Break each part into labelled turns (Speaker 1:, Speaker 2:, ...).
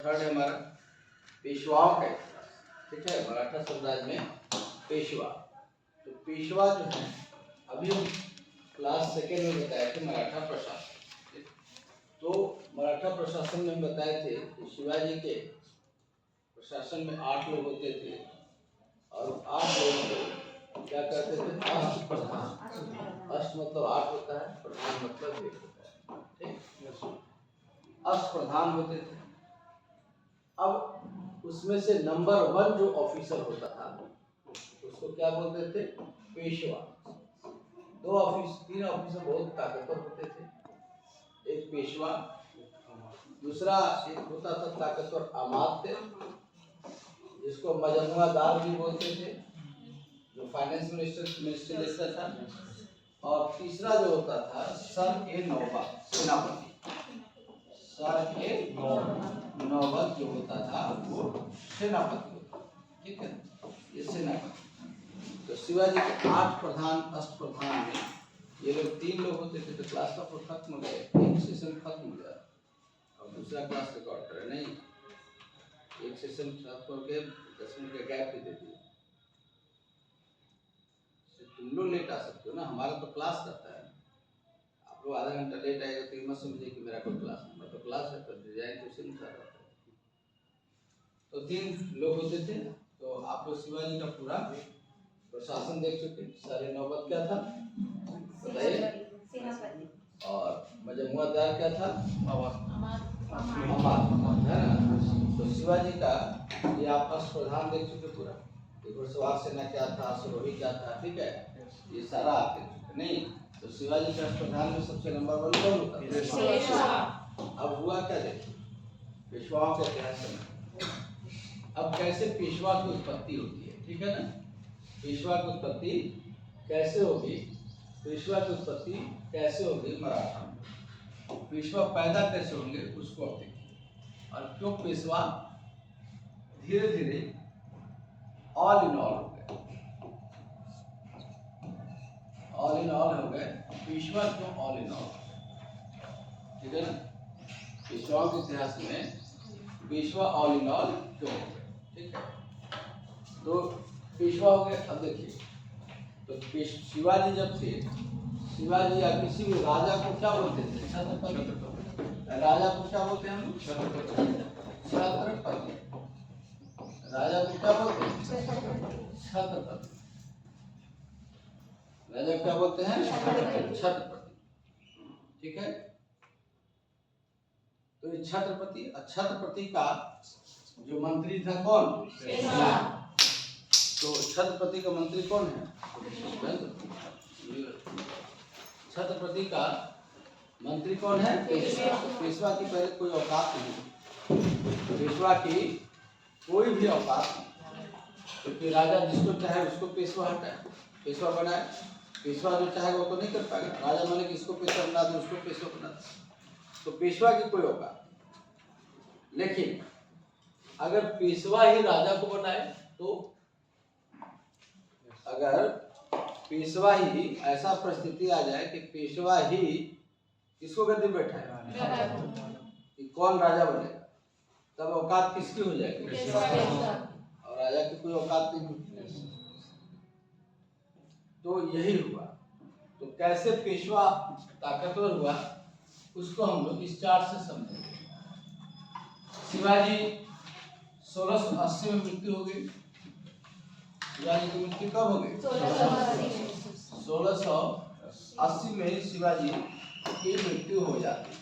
Speaker 1: Third है हमारा पेशवाओं का इतिहास। ठीक है, मराठा साम्राज्य में पेशवा। तो पेशवा जो है अभी हम क्लास सेकेंड में बताए थे मराठा प्रशासन। तो मराठा प्रशासन में हम बताए थे कि शिवाजी के प्रशासन में 8 लोग होते थे और 8 लोग को क्या कहते थे? अष्ट प्रधान। अष्ट मतलब 8 होता है, प्रधान मतलब 1 होता है। ठीक, अष्ट प्रधान होते थे। अब उसमें से नंबर 1 जो ऑफिसर होता था उसको क्या बोलते थे? पेशवा। 3 ऑफिसर बहुत ताकतवर होते थे। एक पेशवा, दूसरा एक होता था ताकतवर अमात्य जिसको मजमुआदार भी बोलते थे, जो फाइनेंस मिनिस्ट्री देखता था। और तीसरा जो होता था सर ए नौबत, सेनापति। सर ए नौबत जो होता था वो सेनापति होता था। ठीक है, ये सेनापति। तो शिवाजी के 8 प्रधान अष्ट प्रधान में ये लोग 3 लोग होते थे। तो क्लास का खत्म हो गया, एक सेशन खत्म हो गया और दूसरा क्लास रिकॉर्ड करे नहीं, एक सेशन खत्म हो गया, 10 मिनट का गैप भी दे दिया। तुम लोग लेट आ सकते हो ना, हमारा तो क्लास रहता है। आप लोग आधा घंटा लेट आएगा तो मत समझिए कि मेरा कोई क्लास नहीं, तो क्लास है, तो डिजाइन क्वेश्चन था रहता है। तो 3 लोग होते थे। तो आप लोग शिवाजी का पूरा प्रशासन देख चुके। सारे नौबत क्या था बताइए, और मजमुआदार क्या था? अमात है ना। तो शिवाजी का ये आप अष्ट प्रधान देख चुके पूरा। घुड़सवार सेना क्या था, अश्वरोही क्या था, ठीक है, ये सारा आप देख चुके। नहीं तो शिवाजी के अष्ट प्रधान में सबसे नंबर 1 कौन होता है? अब हुआ क्या देखिए पेशवाओं के इतिहास में। अब कैसे पेशवा की उत्पत्ति होती है, ठीक है ना। पेशवा की उत्पत्ति कैसे होगी? पेशवा की उत्पत्ति कैसे होगी मराठा में, पेशवा पैदा कैसे होंगे उसको अब देखिए। और क्यों पेशवा धीरे धीरे ऑल इन ऑल हो गए, ऑल इन ऑल हो गए। पेशवा क्यों ऑल इन ऑल, ठीक है ना। पेशवाओं के इतिहास में पेशवा ऑल इन ऑल क्यों हो गए, ठीक है। तो पेशवा हो गए। अब देखिए तो शिवाजी जब थे, शिवाजी या किसी भी राजा को क्या बोलते थे? छत्रपति। राजा को क्या बोलते हैं हम? छत्रपति। राजा को क्या बोलते हैं? छत्रपति। राजा क्या बोलते हैं? छत्रपति। ठीक है, तो ये छत्रपति, छत्रपति का जो मंत्री था कौन? तो छत्रपति का मंत्री कौन है? छत्रपति का मंत्री कौन है? पेशवा की पहले कोई औकात नहीं, पेशवा की कोई भी औकात नहीं, क्योंकि राजा जिसको चाहे उसको पेशवा हटाए, पेशवा बनाए। पेशवा जो चाहेगा वो तो नहीं कर पाएगा। राजा माने कि इसको पेशवा बना दे, उसको पेशवा बना दे, तो पेशवा की कोई औकात। लेकिन अगर पेशवा ही राजा को बनाए तो, अगर पेशवा ही ऐसा परिस्थिति आ जाए कि पेशवा ही किसको गद्दी बैठाए कि कौन राजा बनेगा, तब औकात किसकी हो जाएगी? और राजा की कोई औकात नहीं। तो यही हुआ। तो कैसे पेशवा ताकतवर हुआ उसको हम लोग इस चार्ट से समझेंगे। शिवाजी 1680 में मृत्यु हो गई। शिवाजी की मृत्यु कब हो गई? 1680 में शिवाजी की मृत्यु हो जाती है।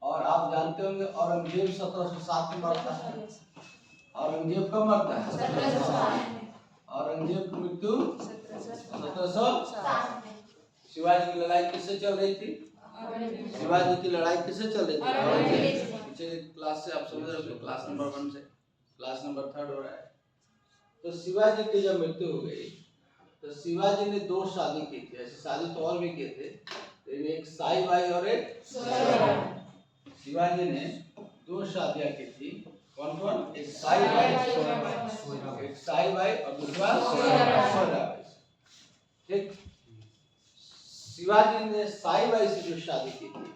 Speaker 1: और आप जानते होंगे औरंगजेब 1707 में मरता है। औरंगजेब कब मरता है? औरंगजेब की मृत्यु 1707 में। शिवाजी की लड़ाई किससे चल रही थी? शिवाजी की लड़ाई किससे चल रही थी? पिछले क्लास से आप समझ रहे हो, क्लास नंबर 1 से क्लास नंबर 3 हो रहा है। तो शिवाजी की जब मृत्यु हो गई तो शिवाजी ने 2 शादी की थी। ऐसे शादी तो और भी किए थे, लेकिन एक साई बाई और एक शिवाजी ने 2 शादियां की थी। कौन कौन? एक साई बाई, एक साई बाई और दूसरा सोयराबाई। ठीक, शिवाजी ने साई बाई से जो शादी की थी,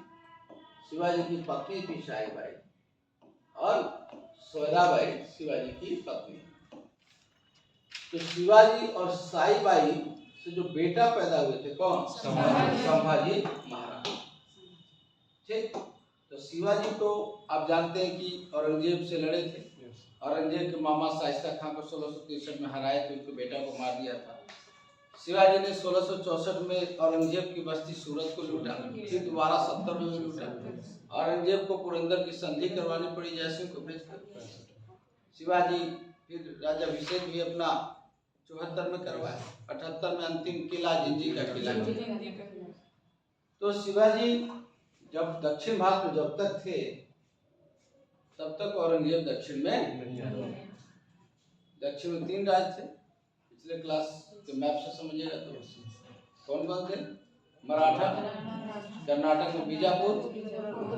Speaker 1: शिवाजी की पत्नी थी साई बाई, और सोयराबाई शिवाजी की पत्नी। तो शिवाजी और साईबाई से जो बेटा पैदा हुए थे कौन? संभाजी महाराज। ठीक। तो शिवाजी तो आप जानते हैं कि औरंगजेब से लड़े थे। औरंगजेब के मामा शाइस्ता खां को 1663 में हराए थे, उनके बेटा को मार दिया था। शिवाजी ने 1664 में औरंगजेब की बस्ती सूरत को लूटा, फिर दोबारा 70 में लूटा। औरंगजेब को पुरंदर की संधि करवानी पड़ी जयसिंह को भेजकर। शिवाजी फिर राज्याभिषेक भी अपना 74 में करवाया, 78 में अंतिम किला जिंजी का किला। तो शिवाजी जब दक्षिण भारत में जब तक थे तब तक औरंगजेब दक्षिण में नहीं आया। दक्षिण में 3 राज्य थे, पिछले क्लास के मैप से समझिएगा तो कौन कौन थे? मराठा, कर्नाटक में बीजापुर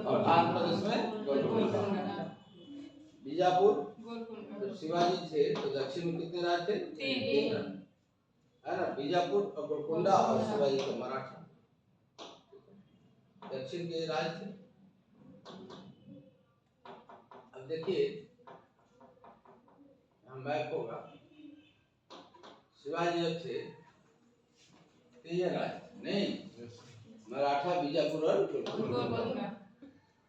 Speaker 1: और आंध्र प्रदेश में गोलकोंडा। बीजापुर जब शिवाजी थे तो दक्षिण में कितने राज्य थे? 3 है ना, बीजापुर और गोलकोंडा और शिवाजी का मराठा दक्षिण के राज्य थे। अब देखिए यहाँ मैप होगा, शिवाजी जब थे तो ये राज्य नहीं, मराठा, बीजापुर और गोलकोंडा।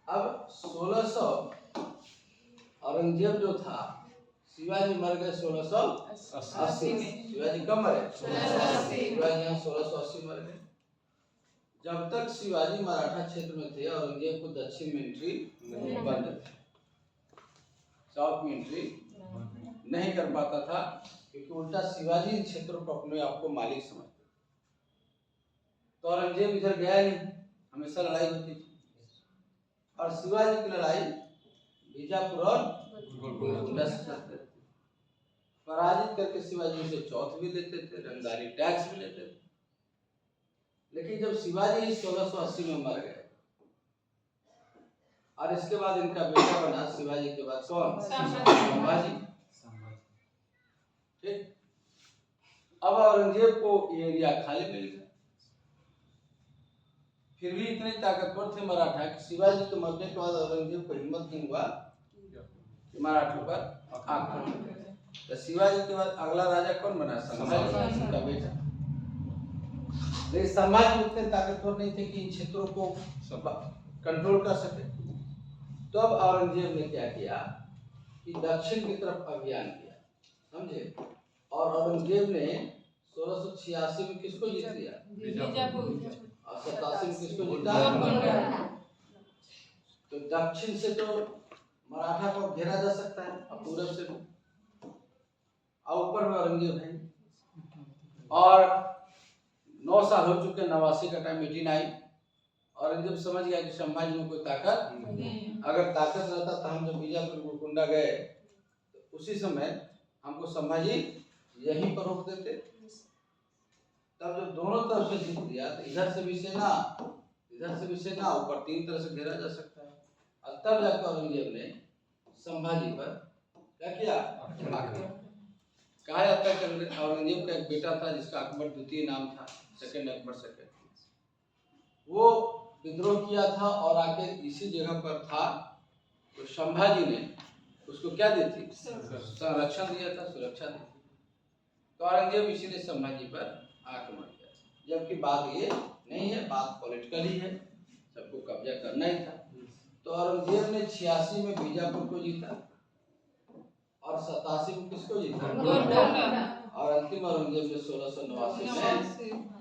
Speaker 1: अब 1600 औरंगजेब जो था, शिवाजी मर गए 1680 में। शिवाजी कब मरे? 1680। शिवाजी यहाँ 1680 मर गए। जब तक शिवाजी मराठा क्षेत्र में थे औरंगजेब को दक्षिण में एंट्री बंद थी, साउथ में एंट्री नहीं कर पाता था, क्योंकि उल्टा शिवाजी इन क्षेत्रों को अपने आप को मालिक समझते। तो औरंगजेब इधर गया नहीं, हमेशा लड़ाई होती थी। और शिवाजी की लड़ाई बीजापुर और गोलकोंडा से करते थे। पराजित करके शिवाजी से चौथ भी लेते थे, रंगदारी टैक्स भी लेते थे। लेकिन जब शिवाजी 1680 में मर गए और इसके बाद इनका बेटा बना शिवाजी के बाद कौन? संभाजी। ठीक। अब औरंगजेब को ये एरिया खाली मिल गया। फिर भी इतने ताकतवर थे मराठा कि शिवाजी के मरने के बाद औरंगजेब को हिम्मत नहीं हुआ कि मराठों पर आक्रमण करे। तो शिवाजी के बाद अगला राजा कौन बना? संभाजी का बेटा। लेकिन संभाजी उतने ताकतवर नहीं थे कि इन क्षेत्रों को कंट्रोल कर सके। तो अब औरंगजेब ने क्या किया कि दक्षिण की तरफ अभियान किया, समझे। और औरंगजेब ने 1686 में किसको जीत लिया? बीजापुर। और 87 में किसको जीता? तो दक्षिण से तो मराठा को घेरा जा सकता है और पूरब से, और ऊपर में औरंगजेब है। और 9 साल हो चुके, 89 का टाइम 89। औरंगजेब समझ गया कि संभाजी में कोई ताकत नहीं। अगर ताकत रहता तो हम जब बीजापुर गोलकोंडा गए तो उसी समय हमको संभाजी यहीं पर रोक देते। तब जब दोनों तरफ से जीत लिया तो इधर से भी सेना, इधर से भी सेना, ऊपर 3 तरह से घेरा जा सकता है। और तब जाकर औरंगजेब ने संभाजी पर क्या किया? कहा जाता है कि औरंगजेब का एक बेटा था जिसका अकबर द्वितीय नाम था, सेकंड अकबर सेकंड। वो विद्रोह किया था और आके इसी जगह पर था। तो संभाजी ने उसको क्या दी थी? संरक्षण दिया था, सुरक्षा दी थी। तो औरंगजेब इसीलिए संभाजी पर आक्रमण किया। जबकि बात ये नहीं है, बात पॉलिटिकल ही है, सबको कब्जा करना ही था। तो औरंगजेब ने 86 में बीजापुर को जीता और 87 में किसको जीता? और अंतिम औरंगजेब ने 1689 में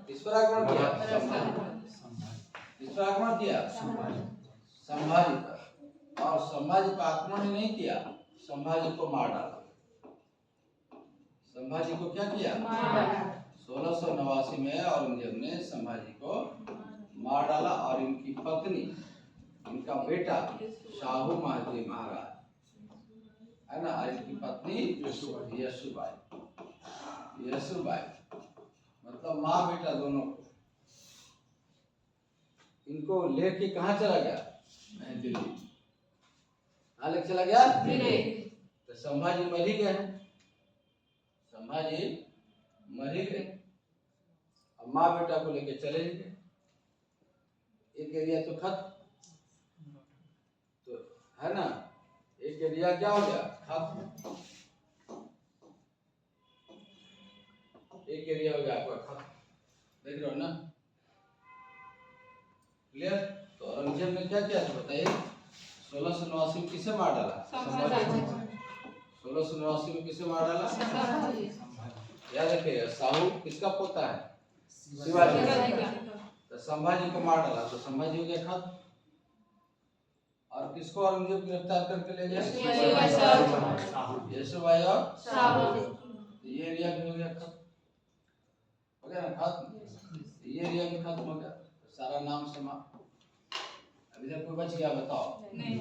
Speaker 1: किस पर आक्रमण किया? किस पर आक्रमण किया? संभाजी पर। और संभाजी पर आक्रमण ही नहीं किया, संभाजी को मार डाला। संभाजी को क्या किया? 1689 में औरंगजेब ने संभाजी को मार डाला। और इनकी पत्नी, इनका बेटा शाहू महाजी महाराज है ना, और इनकी पत्नी यशुबाई। यशुबाई मतलब माँ बेटा दोनों को, इनको लेके कहाँ चला गया? दिल्ली। कहाँ लेके चला गया? दिल्ली। तो संभाजी मर ही गए, संभाजी मर ही गए। अब माँ बेटा को लेके चले गए, एक एरिया तो खत्म, तो है ना, एक एक एरिया क्या हो गया खत्म, एक एरिया हो गया आपका खत्म, देख रहे हो ना, क्लियर। तो औरंगजेब ने क्या किया था बताइए, 1689 में किसे मार डाला, 1689 में किसे मार डाला, याद रखिएगा साहू किसका पोता है, शिवाजी का, तो संभाजी को मार डाला तो संभाजी हो गया खत्म। और किसको औरंगजेब गिरफ्तार करके ले गया, यशोभाई और साहू, ये एरिया भी हो गया खत्म, हो गया ना खत्म, ये एरिया भी खत्म हो गया, तो सारा नाम समाप्त। अब इधर कोई बच गया बताओ, नहीं,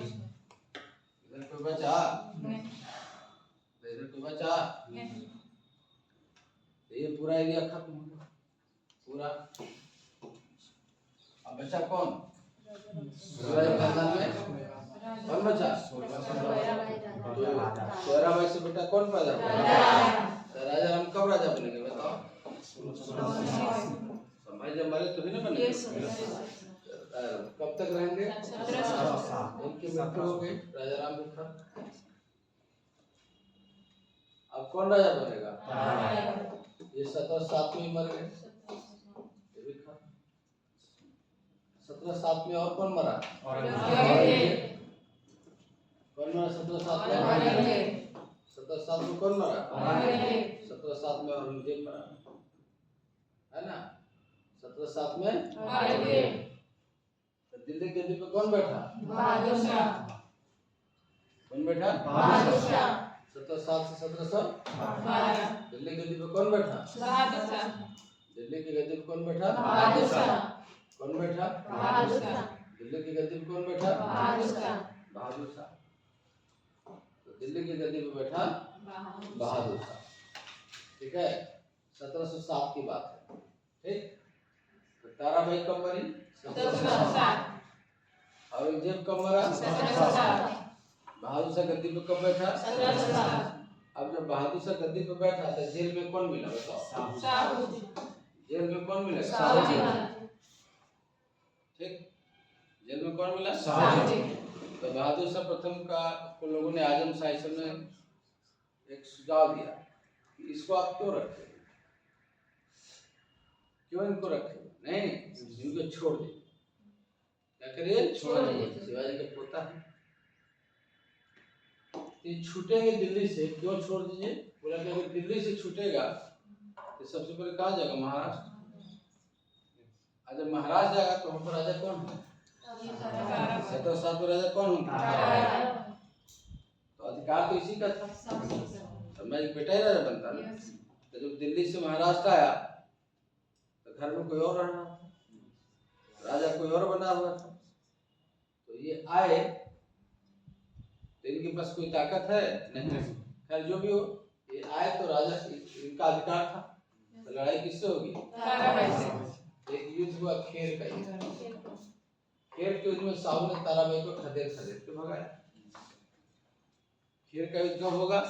Speaker 1: इधर कोई बचा नहीं, इधर कोई बचा नहीं, ये पूरा एरिया खत्म हो गया पूरा। अब बचा कौन, शिवाजी खानदान में कौन बचा, सोयराबाई से बेटा कौन पैदा हुआ, राजा राम कब राजा बनेंगे बताओ, संभाजी जब मरे तो भी ना बने, कब तक रहेंगे, उनकी मृत्यु हो गई, राजा राम भी था। अब कौन राजा बनेगा, ये 1707 में मर गए, 1707 में और कौन मरा, कौन मरा 1707 में, 1707 में कौन मरा, 1707 में औरंगजेब मरा, है ना, 1707 में दिल्ली गद्दी पे कौन बैठा, कौन बैठा, 1707 से 1700 दिल्ली गद्दी पे कौन बैठा, दिल्ली की गद्दी पे कौन बैठा, कौन बैठा, दिल्ली की गद्दी पे कौन बैठा, बहादुर शाह, तो दिल्ली की गद्दी पे बैठा बहादुर शाह, ठीक है, 1707 की बात है, ठीक। तो ताराबाई कब मरी, 1707, औरंगजेब कब मरा, 1707, बहादुर शाह गद्दी पे कब बैठा, 1707। अब जब बहादुर शाह गद्दी पे बैठा तो जेल में कौन मिला बताओ, जेल में कौन मिला, ठीक, जेल में कौन मिला, तो बहादुर शाह प्रथम का को लोगों ने आजम शाही ने एक सुझाव दिया कि इसको आप क्यों रखे, क्यों इनको रखे, नहीं इनको छोड़ दे, क्या करिए, छोड़ दीजिए, शिवाजी का पोता है, ये छूटेंगे दिल्ली से, क्यों छोड़ दीजिए, बोला कि अगर दिल्ली से छूटेगा तो सबसे पहले कहाँ जाएगा, महाराष्ट्र, जब महाराष्ट्र जाएगा तो हम पर राजा कौन है, 1707 में राजा कौन होंगे, तो अधिकार तो इसी का था, मैं बेटा ही राजा बनता ना, तो जब दिल्ली से महाराष्ट्र आया तो घर में कोई और रह रहा था, राजा कोई और बना हुआ था, तो ये आए तो इनके पास कोई ताकत है नहीं, खैर जो भी हो, ये आए तो राजा इनका अधिकार था, तो लड़ाई किससे होगी, एक युद्ध हुआ खेर का, खेर के युद्ध में साहू ने ताराबाई को खदेड़ खदेड़ के भगाया, खेर का युद्ध कब होगा,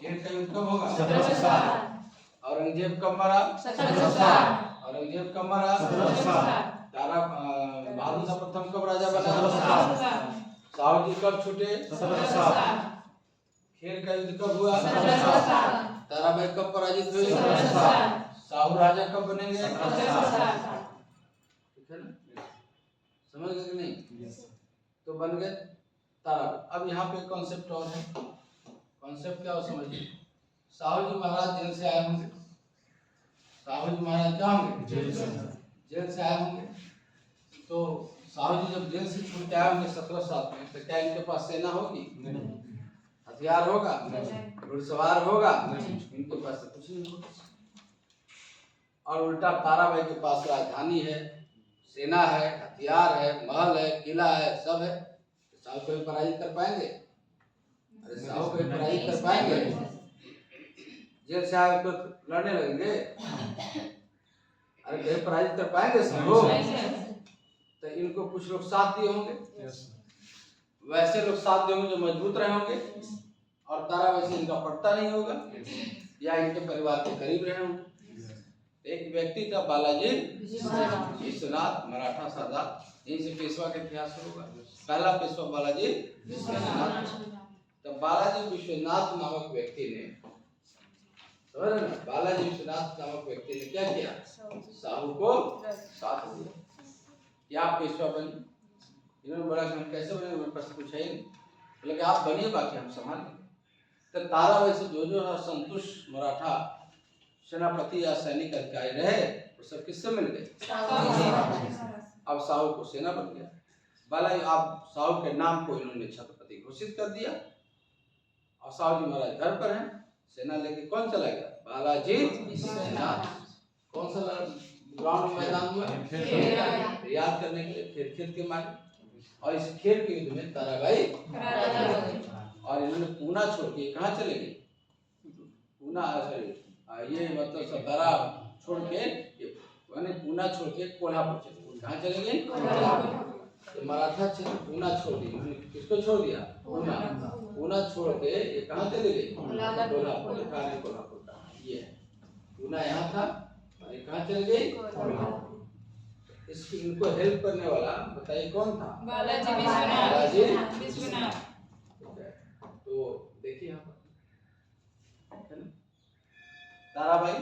Speaker 1: खेर का युद्ध कब होगा, 1707, औरंगजेब कब मरा, 1707, औरंगजेब कब मरा, 1707, बहादुर शाह प्रथम कब राजा बना, 1707, साहू जी कब छूटे, 1707, खेर का युद्ध कब हुआ, 1707, ताराबाई कब पराजित हुई, 1707, साहू राजा कब बनेंगे, 1707, ठीक है ना, समझ गए कि नहीं, तो बन गए ताराबाई। अब यहाँ पे कॉन्सेप्ट और है, कॉन्सेप्ट क्या हो समझिए, साहू जी महाराज जेल से आए होंगे, साहू जी महाराज क्या होंगे, जेल से आए होंगे, तो साहू जी जब जेल से छूट के आए होंगे 1707 में, तो क्या इनके पास सेना होगी, हथियार होगा, घुड़सवार होगा, इनके पास तो कुछ नहीं होगा, और उल्टा ताराबाई के पास राजधानी है, सेना है, हथियार है, महल है, किला है, सब है, तो साहू को पराजित कर पाएंगे, अरे साहू को पराजित कर पाएंगे, जेल से आए तो लड़ने लगेंगे, अरे कहीं पराजित कर पाएंगे साहू, तो इनको कुछ लोग साथ दिए होंगे, वैसे लोग साथ दिए होंगे जो मजबूत रहे होंगे, और ताराबाई से इनका पड़ता नहीं होगा, या इनके परिवार के करीब रहे होंगे। एक व्यक्ति था बालाजी विश्वनाथ मराठा सरदार, यहीं से पेशवा का इतिहास शुरू होगा। पहला पेशवा बालाजी विश्वनाथ। तो बालाजी विश्वनाथ नामक व्यक्ति ने, समझ रहे ना, बालाजी विश्वनाथ नामक व्यक्ति ने क्या किया, साहू को साथ दिया, क्या पेशवा बने। इन्होंने बोला कि हम कैसे बने, मेरे पास कुछ है नहीं, बोले कि आप बनिए, बाकी हम संभालेंगे। तो ताराबाई से जो जो संतुष्ट मराठा सेनापति या सैनिक अधिकारी रहे, वो सब किससे मिल गए, अब साहू को सेना बन गया। बालाजी अब साहू के नाम को इन्होंने छत्रपति घोषित कर दिया, और साहू जी महाराज घर पर हैं, सेना लेके कौन चला गया, बालाजी विश्वनाथ। कौन सा ग्राउंड मैदान में याद करने के लिए, खेत के मारे, और इस खेत के युद्ध में ताराबाई, और इन्होंने पूना छोड़ के कहाँ चले गए, पूना सॉरी ये मतलब सतारा छोड़ के, पूना छोड़ के कोल्हापुर चले। कहाँ चले गए, तो मराठा क्षेत्र पूना छोड़ दिया। उन्होंने किसको छोड़ दिया, पूना। पूना छोड़ के ये कहाँ चले गए, कोल्हापुर। कोल्हापुर का ये पूना यहाँ था, और ये कहाँ चले गए, इसकी इनको हेल्प करने वाला बताइए कौन था, बालाजी विश्वनाथ। तो देखिए यहाँ पर ताराबाई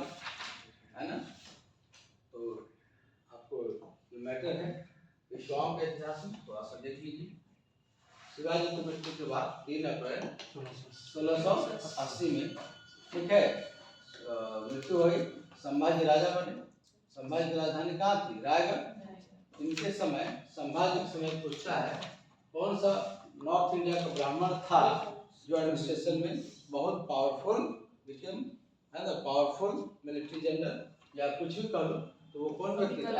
Speaker 1: है ना, तो आपको मैटर है पेशवाओं के इतिहास में थोड़ा सा देख लीजिए। शिवाजी की मृत्यु के बाद 3 अप्रैल 1680 में, ठीक है, मृत्यु हुई। संभाजी राजा बने। संभाजी की राजधानी कहाँ थी, रायगढ़। इनके समय संभाजी के समय पूछता है कौन सा नॉर्थ इंडिया का ब्राह्मण था जो एडमिनिस्ट्रेशन में बहुत पावरफुल बिकेम, है ना, पावरफुल मिलिट्री जनरल या कुछ भी कह लो, तो वो कौन व्यक्ति था,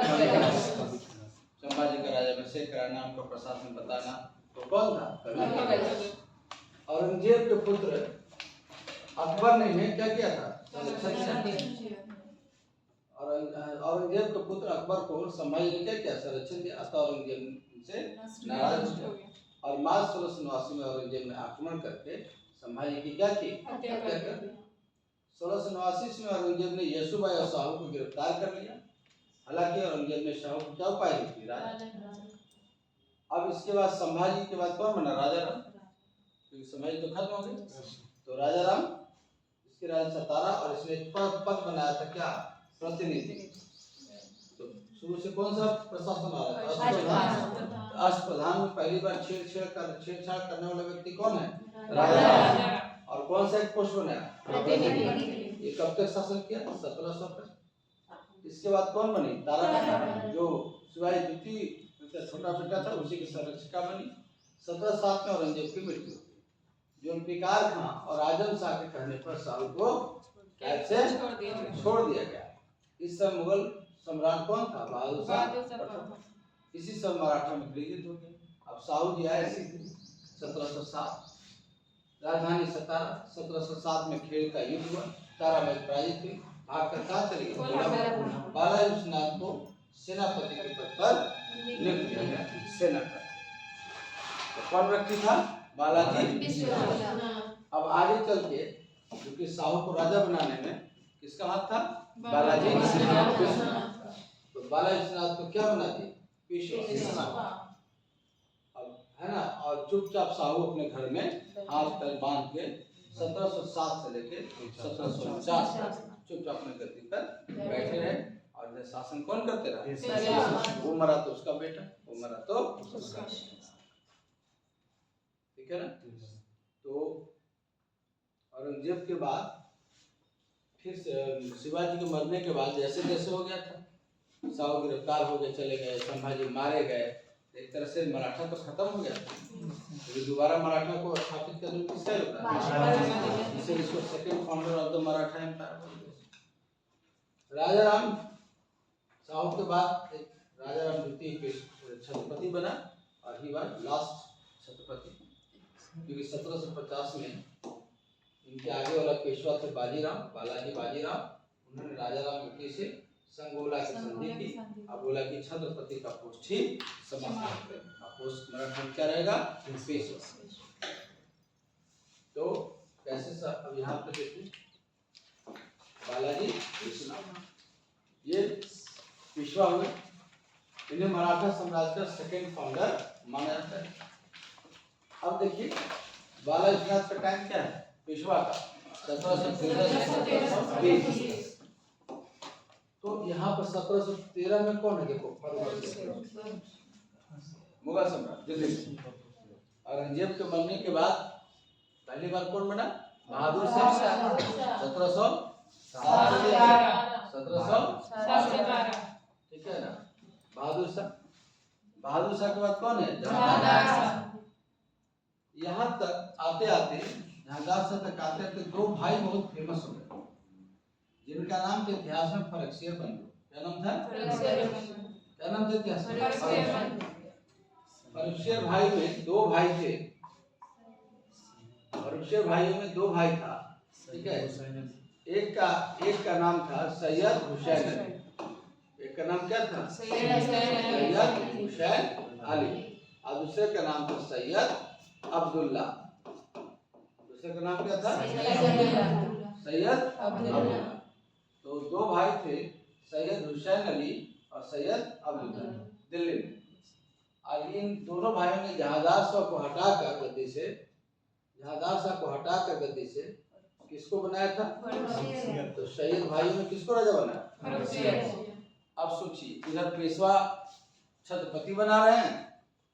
Speaker 1: संभाजी का राजा अभिषेक कराना, उनका प्रशासन बताना, तो कौन था, औरंगजेब के पुत्र अकबर ने क्या किया था, औरंगजेब के पुत्र अकबर को संभाजी ने क्या किया, संरक्षण दिया। अतः औरंगजेब से नाराज हो गया, और मार्च 1689 में औरंगजेब ने आक्रमण करके संभाजी की क्या की, हत्या कर दी। 1689 में औरंगजेब ने येसुबाई और साहू को गिरफ्तार कर लिया। हालांकि औरंगजेब ने शाह को क्या उपाय दी, अब इसके बाद संभाजी के बाद कौन बना, राजा राम, क्योंकि संभाजी तो खत्म हो गए। तो राजा राम, इसके राजा सतारा, और इसने पद बनाया था क्या, प्रतिनिधि। तो शुरू से कौन सा प्रशासन आ रहा था, अष्टप्रधान में पहली बार छेड़छाड़ करने वाला व्यक्ति कौन है, राजा। और कौन सा एक पोस्ट बनाया, प्रतिनिधि। ये कब तक शासन किया, 1700 तक। इसके बाद कौन बनी, ताराबाई, जो शिवाजी द्वितीय छोटा बेटा था, उसी की संरक्षिका बनी। 1707 में औरंगजेब की मृत्यु हुई। जुल्फिकार खां और आजम शाह के कहने पर साहू को कैद से छोड़ दिया गया। इस समय मुगल सम्राट कौन था, बहादुर शाह। इसी समय मराठा में विलीन हो गए। अब साहू जी आए 1707, राजधानी सतारा। 1707 में खेल का युद्ध हुआ, ताराबाई पराजित हुई, भागकर कहाँ चली गई, बालाजी विश्वनाथ को सेनापति के पद पर नियुक्त किया गया, सेनापति। तो कौन व्यक्ति था, बालाजी विश्वनाथ। अब आगे चल के, क्योंकि साहू को राजा बनाने में किसका हाथ था, बालाजी विश्वनाथ। तो बालाजी विश्वनाथ को क्या बना दिया, पेशवा। अब है ना, और चुपचाप साहू अपने घर में हाथ पैर बांध के 1707 से लेके 1749 तक चुपचाप अपने गद्दी पर बैठे रहे, और शासन कौन करते रहा, वो मरा तो उसका बेटा, वो मरा तो उसका, ठीक है ना। तो औरंगजेब के बाद फिर शिवाजी के मरने के बाद जैसे जैसे हो गया था, साहू गिरफ्तार हो गए, चले गए, संभाजी मारे गए, एक तरह से मराठा तो खत्म हो गया था। तो दोबारा मराठा को स्थापित करने किसका योगदान, इसीलिए इसको second founder of the Maratha empire. Raja Ram Sahu के बाद एक राजा राम द्वितीय छत्रपति बना, और ही वाज लास्ट छत्रपति, क्योंकि 1750 में इनके आगे वाला पेशवा थे बाजीराव, बालाजी बाजीराव। उन्होंने राजा राम द्वितीय से संगोला की संधि की। अब बोला कि छत्रपति का पोस्ट ही समाप्त कर, पोस्ट मराठा क्या रहेगा, पेशवा। तो कैसे सर, अब यहाँ पे देखिए बालाजी विश्वनाथ, ये पेशवा हुए। इन्हें मराठा साम्राज्य का सेकेंड फाउंडर माना जाता है। अब देखिए बाला विश्वनाथ का टाइम क्या है पेशवा का 1713 तो यहाँ पर 1713 में कौन है देखो मुगल सम्राट दिल्ली में। औरंगजेब के मरने के बाद पहली बार कौन बना बहादुर शाह 1712 ठीक है ना। बहादुर शाह के बाद कौन है जहांगीर शाह। यहाँ तक आते आते जहांगीर शाह तक आते आते दो भाई बहुत फेमस हो गए जिनका नाम के इतिहास में फर्रुखसियर बंधु। क्या नाम था इतिहास में फर्रुखसियर भाई में दो भाई थे। फर्रुखसियर भाइयों में दो भाई था ठीक है। एक का नाम था सैयद हुसैन अली। एक का नाम क्या था सैयद हुसैन अली और दूसरे का नाम था सैयद अब्दुल्ला। दूसरे का नाम क्या था सैयद अब्दुल्ला। तो दो भाई थे सैयद हुसैन अली और सैयद अब्दुल्ला दिल्ली में। और इन दोनों भाइयों ने जहांगीर शाह को हटाकर गद्दी से किसको बनाया था तो सैयद भाइयों ने किसको राजा बनाया। अब सोचिए इधर पेशवा छत्रपति बना रहे हैं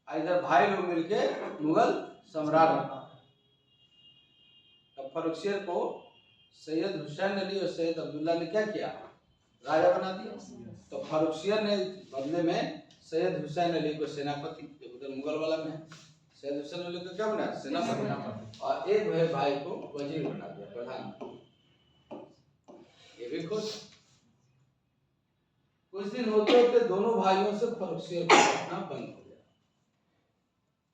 Speaker 1: और इधर भाई लोग मिलके मुगल सम्राट बना। तब फर्रुखसियर को सैयद हुसैन अली और सैयद अब्दुल्ला ने क्या किया राजा बना दिया। तो फर्रुखसियर ने बदले में सैयद हुसैन अली को सेनापति उधर मुगल वाला में सैयद हुसैन अली को क्या बनाया सेनापति और एक भाई को वजीर बना दिया प्रधानमंत्री। ये भी खुश। कुछ दिन होते होते दोनों भाइयों से फर्रुखसियर को रखना बंद हो गया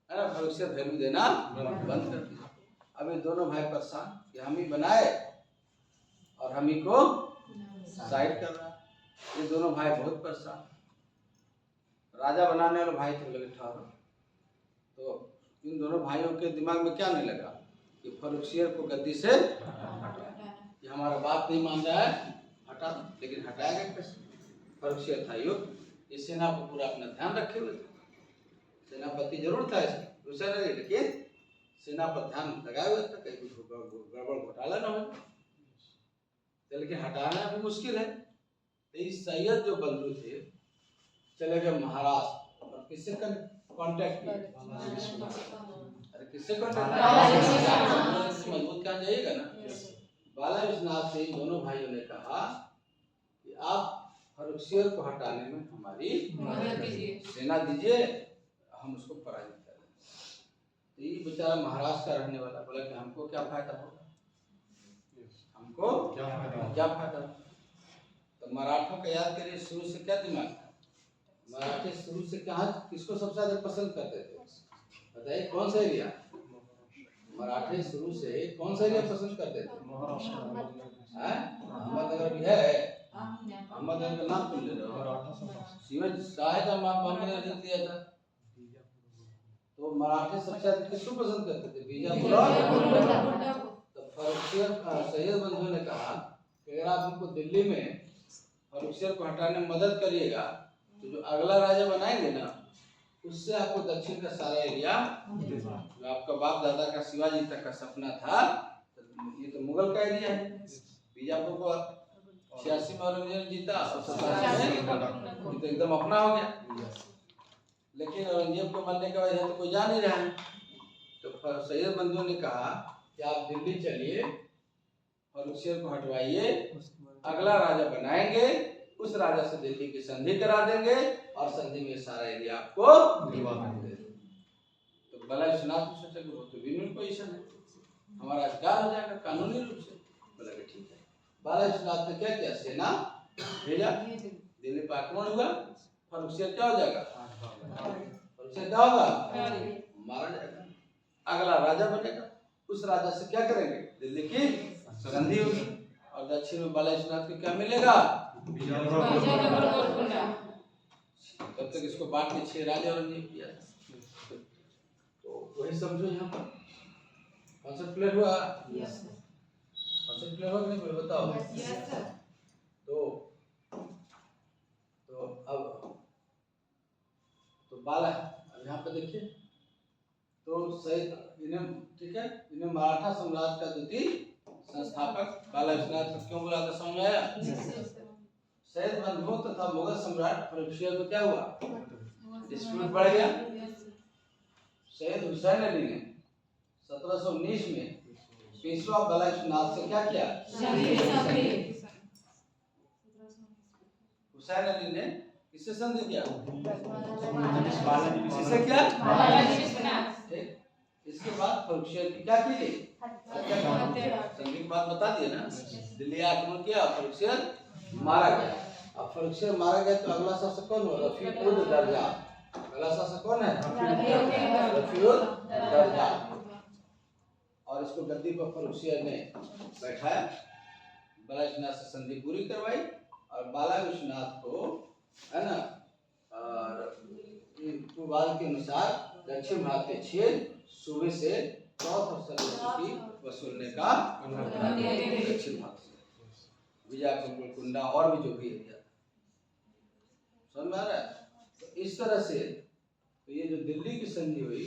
Speaker 1: है ना। फर्रुखसियर वैल्यू देना बंद कर दिया। अब ये दोनों भाई परेशान कि हम ही बनाए और हम ही को साइड कर रहा है। ये दोनों भाई बहुत परेशान। राजा बनाने वाले भाई थे लगे ठहरो। तो इन दोनों भाइयों के दिमाग में क्या नहीं लगा कि फर्रुखसियर को गद्दी से कि हमारा बात नहीं मान रहा है हटा। लेकिन हटाएगा कैसे। फर्रुखसियर था युग इस सेना को पूरा अपना ध्यान रखे हुए थे। सेनापति जरूर था हुसैन अली लेकिन सेना पर ध्यान लगाए हुए था कहीं कुछ गड़बड़ घोटाला न हो। लेकिन हटाना भी मुश्किल है। तो इस सैयद जो बंधु थे चले गए महाराष्ट्र और किससे कांटेक्ट किया अरे किससे कांटेक्ट मजबूत कहा जाएगा ना। बाला विश्वनाथ से दोनों भाइयों ने कहा कि आप फर्रुखसियर को हटाने में हमारी सेना दीजिए हम उसको पराजित कर देंगे। तो ये बेचारा महाराष्ट्र का रहने वाला बोला कि हमको क्या फायदा होगा हमको क्या फायदा। तो मराठों का याद करिए शुरू से क्या दिमाग था। मराठे शुरू से कहाँ किसको सबसे ज्यादा पसंद करते थे बताइए कौन सा एरिया। मराठे शुरू से कौन सा एरिया पसंद करते थे अहमदनगर भी है। अहमदनगर का नाम सुन ले रहे हो शिवाजी शायद अहमदनगर दिया था। तो मराठे सबसे ज्यादा किसको पसंद करते थे बीजापुर। तो फर्रुखसियर सैयद बंधु ने कहा कि अगर आप हमको दिल्ली में फर्रुखसियर को हटाने में मदद करिएगा तो जो अगला राजा बनाएंगे ना उससे आपको दक्षिण का सारा एरिया जो आपका बाप दादा का शिवाजी तक का सपना था ये तो मुगल का एरिया है। बीजापुर को 86 में औरंगजेब जीता और 87 में तो एकदम अपना हो गया। लेकिन औरंगजेब को मरने के बाद तो कोई जा नहीं रहा है। तो सैयद बंधु ने कहा कि आप दिल्ली चलिए फर्रुखसियर को हटवाइए अगला राजा बनाएंगे उस राजा से दिल्ली की संधि करा देंगे और संधि में सारा एरिया आपको दिलवा देंगे। तो बाला विश्वनाथ ने सोचा कि वो तो विन पोजीशन है हमारा अधिकार हो जाएगा कानूनी रूप से। बोला कि ठीक है। बाला विश्वनाथ ने क्या किया सेना भेजा दिल्ली पर आक्रमण हुआ। फर्रुखसियर क्या हो जाएगा फर्रुखसियर क्या होगा मारा जाएगा अगला राजा बनेगा। उस राजा से क्या करेंगे दिल्ली की संधि होगी और दक्षिण में बाला विश्वनाथ को क्या मिलेगा तब तक इसको बांट के 6 राजा औरंगजेब किया। तो वही समझो यहाँ पर कॉन्सेप्ट क्लियर हुआ। कॉन्सेप्ट क्लियर हुआ कि नहीं बोलो बताओ। तो अब बाला है। अब यहाँ पे देखिए तो सही इन्हें, ठीक है, इन्हें मराठा साम्राज्य का द्वितीय संस्थापक बाला विश्वनाथ को क्यों बुलाते समझ आया? सैयद बंधुओं तथा मुगल सम्राट फर्रुखियत को क्या हुआ? डिस्प्यूट बढ़ गया। सैयद हुसैन अली ने 1719 में पेशवा बाला विश्वनाथ से क्या किया? हुसैन अली ने किससे संधि किया? किससे किया? इसके बाद फर्रुखियत की क्या की गई? संधि की बात बता दिए ना। दिल्ली आक्रमण किया, फर्रुखियत मारा गया। अब फर्रुखियत मारा गया तो अगला शासक कौन हुआ? रफी उद दर्जा। अगला शासक कौन है? रफी उद दर्जा। और इसको गद्दी पर फर्रुखियत ने बैठाया, बाला विश्वनाथ से संधि पूरी करवाई और बाला विश्वनाथ को, है ना, पूर्वाग्रह के अनुसार दक्षिण भारत के 6 सूबे से चौथ सरस्वती वसूलने का दक्षिण भारत से विजापुर, कुंडा और भी जो भी एरिया समझ में आ रहा है। तो इस तरह से तो ये जो दिल्ली की संधि हुई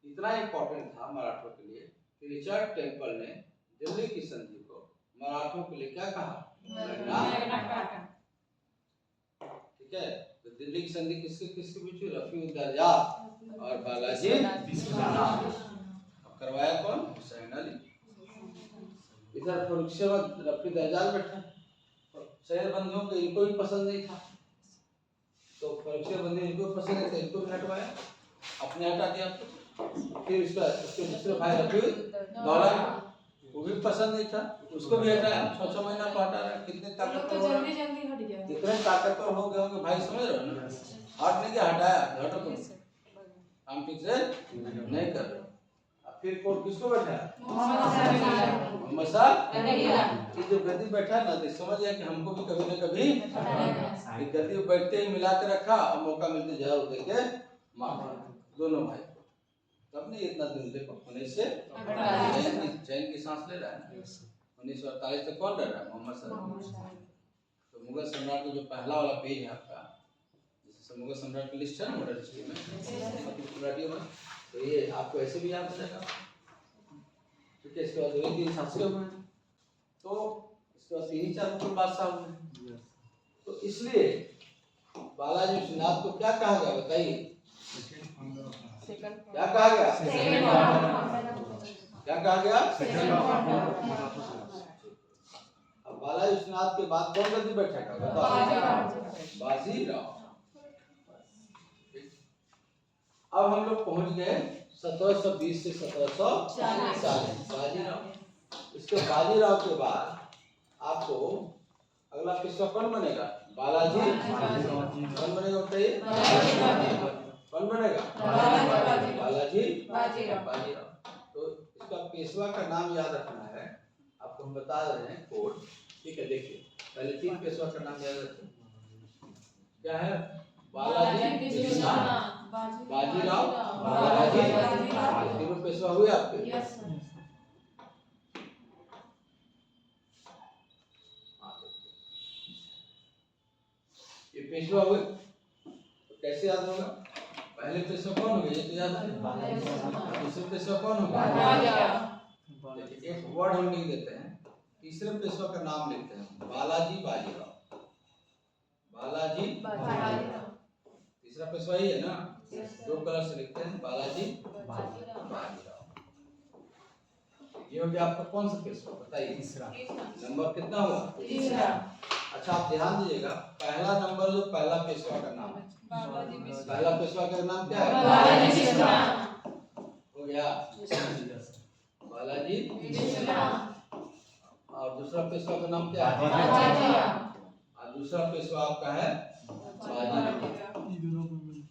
Speaker 1: इतना इम्पोर्टेंट था मराठों के लिए कि रिचर्ड टेम्पल ने दिल्ली की संधि को मराठों के लिए क्या कहा? ठीक है। तो दिल्ली की संधि किसके किसके बीच हुई? रफी उद दर्जा और बालाजी विश्वनाथ। करवाया कौन? हुसैन अली। इधर फर्रुखियत रफी दर्जा बैठा, सैयद बंधुओं को इनको भी पसंद नहीं था, तो फर्रुखियत बंधु इनको पसंद नहीं था, इनको भी हटवाया, अपने हटा दिया। फिर उसके दूसरे भाई रफी दौला, वो भी पसंद नहीं था, उसको भी हटाया। 6 महीना को हटा रहा। कितने ताकतवर हो गए, कितने ताकतवर हो गए होंगे भाई, समझ रहे हो ना। हट नहीं किया, हटाया, हटो तुम, हम ठीक से नहीं कर रहे। फिर कोर्ट किसको बैठाया? मोहम्मद साहब। जो गद्दी बैठा ना तो समझ गया कि हमको भी कभी न कभी गद्दी बैठते ही मिला के रखा और मौका मिलते जहर देके मार दोनों भाई। तब नहीं इतना दिन देखो 19 से चैन की सांस ले रहा है। 1948 तक कौन रह रहा है? मोहम्मद साहब। तो मुगल सम्राट का जो पहला वाला पेज है आपका, जैसे मुगल सम्राट की लिस्ट है ना मॉडल हिस्ट्री में, तो ये आपको ऐसे भी याद हो जाएगा। ठीक है। इसके बाद 2-3 शासक हुए, तो इसके बाद 3-4 मुगल बादशाह हुए। तो इसलिए बालाजी विश्वनाथ को क्या कहा गया बताइए? क्या कहा गया? क्या कहा गया? अब बालाजी विश्वनाथ के बाद कौन गद्दी बैठेगा बताओ? बाजीराव। अब हम लोग पहुंच गए 1720 से 1740 बाजीराव। इसके बाजीराव के बाद आपको अगला पेशवा कौन बनेगा? बालाजी। कौन बनेगा बताइए? कौन बनेगा? बालाजी बाजीराव। तो इसका पेशवा का नाम याद रखना है, आपको हम बता रहे हैं कोड। ठीक है। देखिए पहले 3 पेशवा का नाम याद रखें। क्या है? बालाजी विश्वनाथ, बाजीराव, बालाजी। तीनों पेशवा हुए आपके? ये पेशवा हुए तो कैसे याद होगा? पहले पेशवा कौन हो गए ये तो याद है। दूसरे पेशवा कौन हो गए? एक वर्ड हम लिख देते हैं, तीसरे पेशवा का नाम लिखते हैं बालाजी बाजीराव। बालाजी बाजीराव तीसरा पेशवा ही है ना, 2 कलर से लिखते हैं बालाजी बाजीराव। ये हो गया आपका कौन सा पेशवा बताइए? तीसरा। नंबर कितना हुआ? तीसरा। अच्छा आप ध्यान दीजिएगा, पहला नंबर जो पहला पेशवा का नाम है, पहला पेशवा का नाम क्या है? बालाजी विश्वनाथ। हो गया बालाजी विश्वनाथ। और दूसरा पेशवा का नाम क्या है? और दूसरा पेशवा आपका है बाजीराव।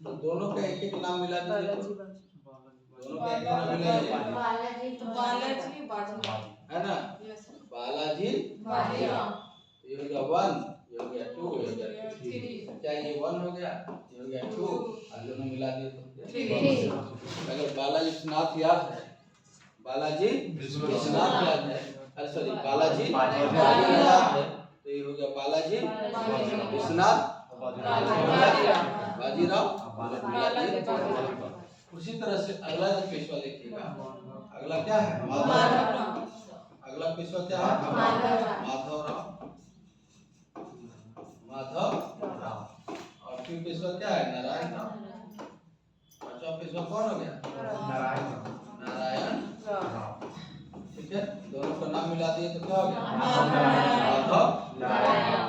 Speaker 1: तो दोनों का एक नाम मिला दीजिए, दोनों का एक नाम मिलाइए, बालाजी है ना, बालाजी बाजीराव। ये हो गया 1, ये हो गया 2, ये हो गया 3। क्या ये 1 हो गया, ये हो गया 2 और दोनों मिला दिए तो 3। अगर बालाजी विश्वनाथ याद है, बालाजी विश्वनाथ याद है, अरे सॉरी बालाजी बाजीराव याद है, तो ये हो गया बालाजी विश्वनाथ बाजीराव बालाजी। उसी तरह से अगला जो पेशवा देखिएगा, अगला क्या है? माधव। अगला पेशवा क्या है? माधवराव। और फिर पेशवा क्या है? नारायण राव। पांचवा पेशवा कौन हो गया? नारायण राव। ठीक है, दोनों का नाम मिला दिए तो क्या हो गया? माधव नारायण।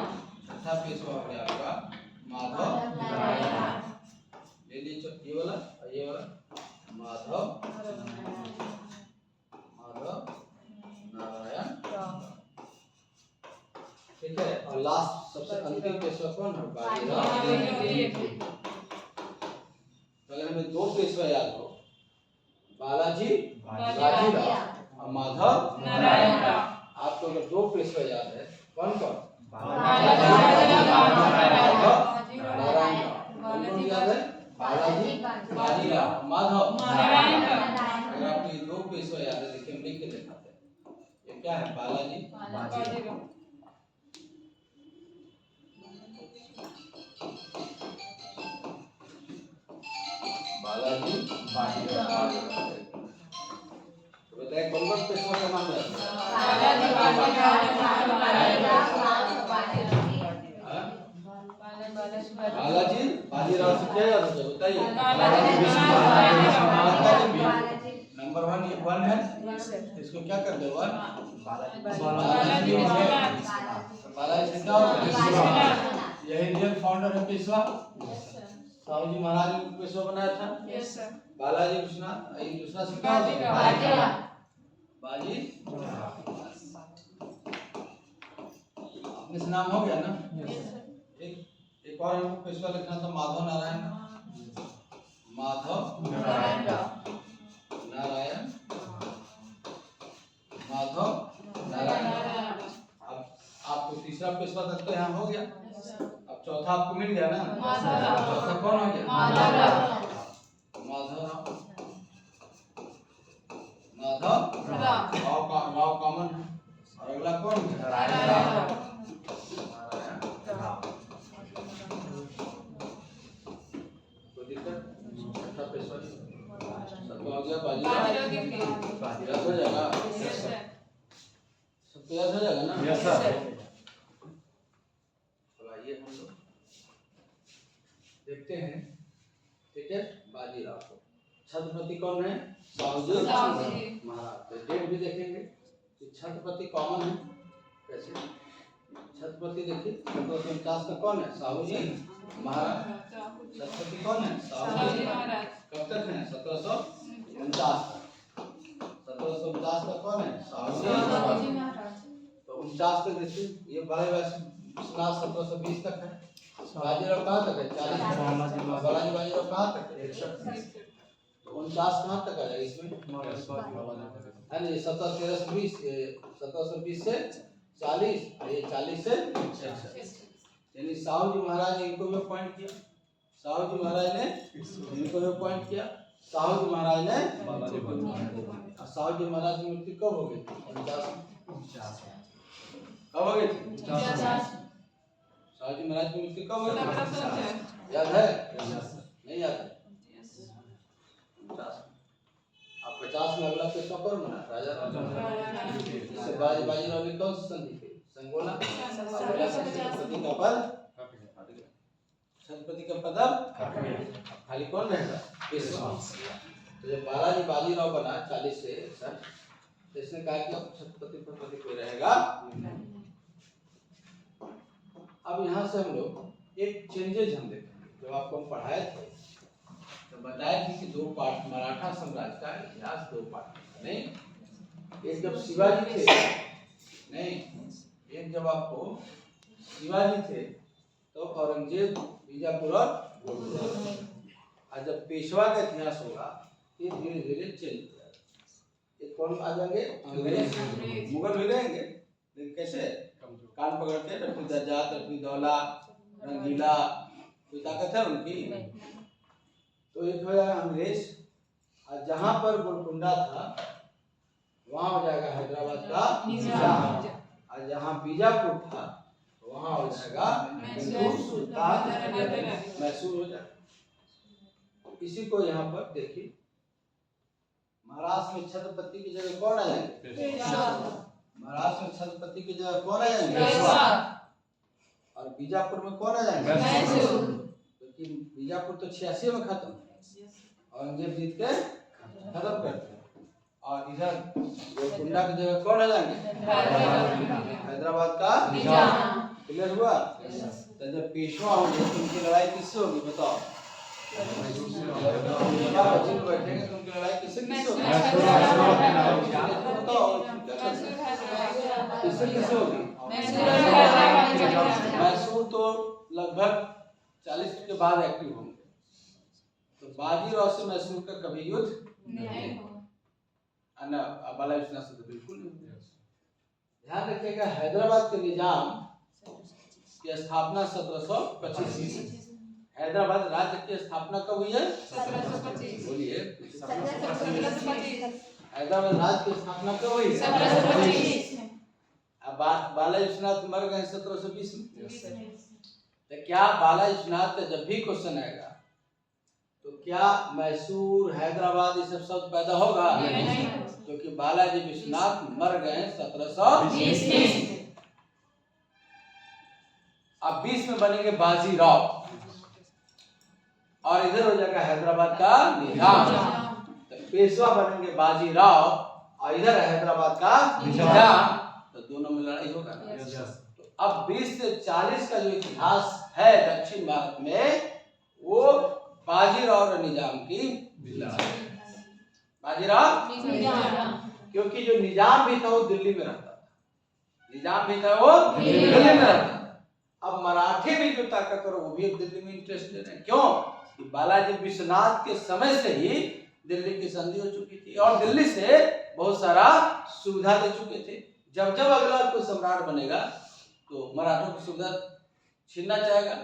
Speaker 1: छठा पेशवा हो गया आपका माधव नारायण। ले लीजिए ये वाला और ये वाला, माधव नारायण। ठीक है, और लास्ट सबसे अंतिम पेशवा कौन है? बाजीराव। अगर हमें दो पेशवा याद हो, बालाजी बाजीराव और माधव नारायण। आपको अगर दो पेशवा याद है, कौन कौन? नारायण। कौन याद है? बालाजी बाजीराव माधव नारायण। अगर आपको ये दो पेशवा याद है, देखिए हम लिख के दिखाते हैं। ये क्या है? बालाजी बाजीराव। बालाजी बाजीराव। तो बताइए कौन पेशवा का नाम है? बालाजी बाजीराव से क्या याद होता है? बताइए। नंबर 1 ये 1 है, इसको क्या कर दो? 1 बालाजी से क्या होता है? यही रियल फाउंडर है पेशवा। साहू जी महाराज ने पेशवा बनाया था। बालाजी विश्वनाथ। ये दूसरा से क्या होता है? बाजी। अपने से नाम हो गया ना? एक और हमको पेशवा लिखना था, माधव नारायण। माधव नारायण माधव नारायण। अब आपको तीसरा पेशवा तक तो यहाँ हो गया। अब चौथा आपको मिल गया ना? चौथा कौन हो गया? माधवराव। गाँव कॉमन है। और अगला कौन है? नारायण। कोई दिक्कत? छठा पेशवा सबको हो गया? बाजीराव हो जाएगा। सबको याद हो जाएगा ना? Yes sir. तो आइए हम लोग देखते हैं। ठीक है, बाजीराव को छत्रपति कौन है? साहू जी महाराज। तो डेट भी देखेंगे कि छत्रपति कॉमन है कैसे। छत्रपति देखिए 1749 का कौन है? साहू जी महाराज। छत्रपति कौन है? साहू जी महाराज। कब तक है? 1749 तक। 1749 का कौन है? साहू जी महाराज। तो 49 तक देखिए, ये बड़े विश्वनाथ 1720 तक है। बाजीराव कहाँ तक है? 40। बालाजी बाजीराव कहाँ तक है? 61। तो 49 कहाँ तक आ जाएगा इसमें? है ना? ये 1720 से 40 और ये 40 से 61। यानी साहू जी महाराज ने इनको भी अपॉइंट किया, साहू जी महाराज ने इनको भी अपॉइंट किया, साहू जी महाराज ने। साहू जी महाराज की मृत्यु कब हो गई? 50। कब हो गई? 50। साहू जी महाराज की मृत्यु कब हो गई? याद है? नहीं याद है? 50। अब 50 में अगला पेशवा कौन बना? राजा। बाजीराव ने कौन सी संधि की? संगोला। छत्रपति का पद छत्रपति का पद खाली कौन रहेगा? पेशवा। तो जब बालाजी बाजीराव बना 40 से 61, तो इसने कहा कि अब छत्रपति पद कोई रहेगा। अब यहाँ से हम लोग एक चेंजेज हम देखेंगे। जब आपको हम पढ़ाए थे तो बताया कि 2 पार्ट मराठा साम्राज्य का इतिहास 2 पार्ट नहीं। एक जब शिवाजी थे, नहीं, एक जब आपको शिवाजी थे तो औरंगजेब, बीजापुर और गोरखपुर। जब पेशवा का इतिहास होगा ये धीरे धीरे चेंज हो जाएगा। ये कौन आ जाएंगे? अंग्रेज। मुगल भी रहेंगे लेकिन कैसे? कान पकड़ के रफी दर्जात, रफी दौला, रंगीला, कोई ताकत है उनकी? तो एक हो जाएगा अंग्रेज। और जहां पर गोलकुंडा था वहां हो जाएगा हैदराबाद का निजाम। और जहां बीजापुर था वहां हो जाएगा मैसूर सुल्तान, मैसूर हो जाएगा। इसी को यहाँ पर देखिए, महाराष्ट्र में छत्रपति की जगह कौन आ जाएंगे? महाराष्ट्र में छत्रपति की जगह कौन आ जाएंगे? और बीजापुर में कौन आ जाएंगे? क्योंकि बीजापुर तो 86 में खत्म, औरंगजेब जीत के खत्म करते हैं। और इधर गोलकुंडा की जगह कौन आ जाएंगे? हैदराबाद का निजाम। क्लियर हुआ? तो जब पेशवा होंगे तो उनकी लड़ाई किससे होगी बताओ? बैठेंगे तो उनकी लड़ाई किससे होगी? बताओ किससे होगी? मैसूर तो लगभग 40 के बाद एक्टिव होंगे, तो बाजीराव से मैसूर का कभी युद्ध नहीं होगा, बाला विश्वनाथ से तो बिल्कुल नहीं। ध्यान रखिएगा, हैदराबाद के निजाम की स्थापना 1725 में। हैदराबाद राज्य की स्थापना कब हुई है? 1725। बोलिए, हैदराबाद राज्य की स्थापना कब हुई? 1725 में। अब बाला विश्वनाथ मर गए 1720 में। तो क्या बाला विश्वनाथ का जब भी क्वेश्चन आएगा तो क्या मैसूर, हैदराबाद ये सब शब्द पैदा होगा? नहीं, क्योंकि बालाजी विश्वनाथ मर गए 1720 में। अब 20 में बनेंगे बाजीराव, और इधर हो जाएगा हैदराबाद का निजाम। तो पेशवा बनेंगे बाजीराव और इधर हैदराबाद का निजाम, तो दोनों में लड़ाई होगा। तो अब 20 से 40 का जो इतिहास है दक्षिण भारत में, वो बाजीराव और निजाम की लड़ाई। बाजीराव, क्योंकि जो निजाम भी था वो दिल्ली में रहता था, निजाम भी था वो दिल्ली में रहता था। अब मराठे भी जो ताकतवर वो भी दिल्ली में इंटरेस्टेड है। क्यों? कि बालाजी विश्वनाथ के समय से ही दिल्ली की संधि हो चुकी थी और दिल्ली से बहुत सारा सुविधा दे चुके थे। जब जब अगला कोई सम्राट बनेगा तो मराठों की सुविधा छीनना चाहेगा,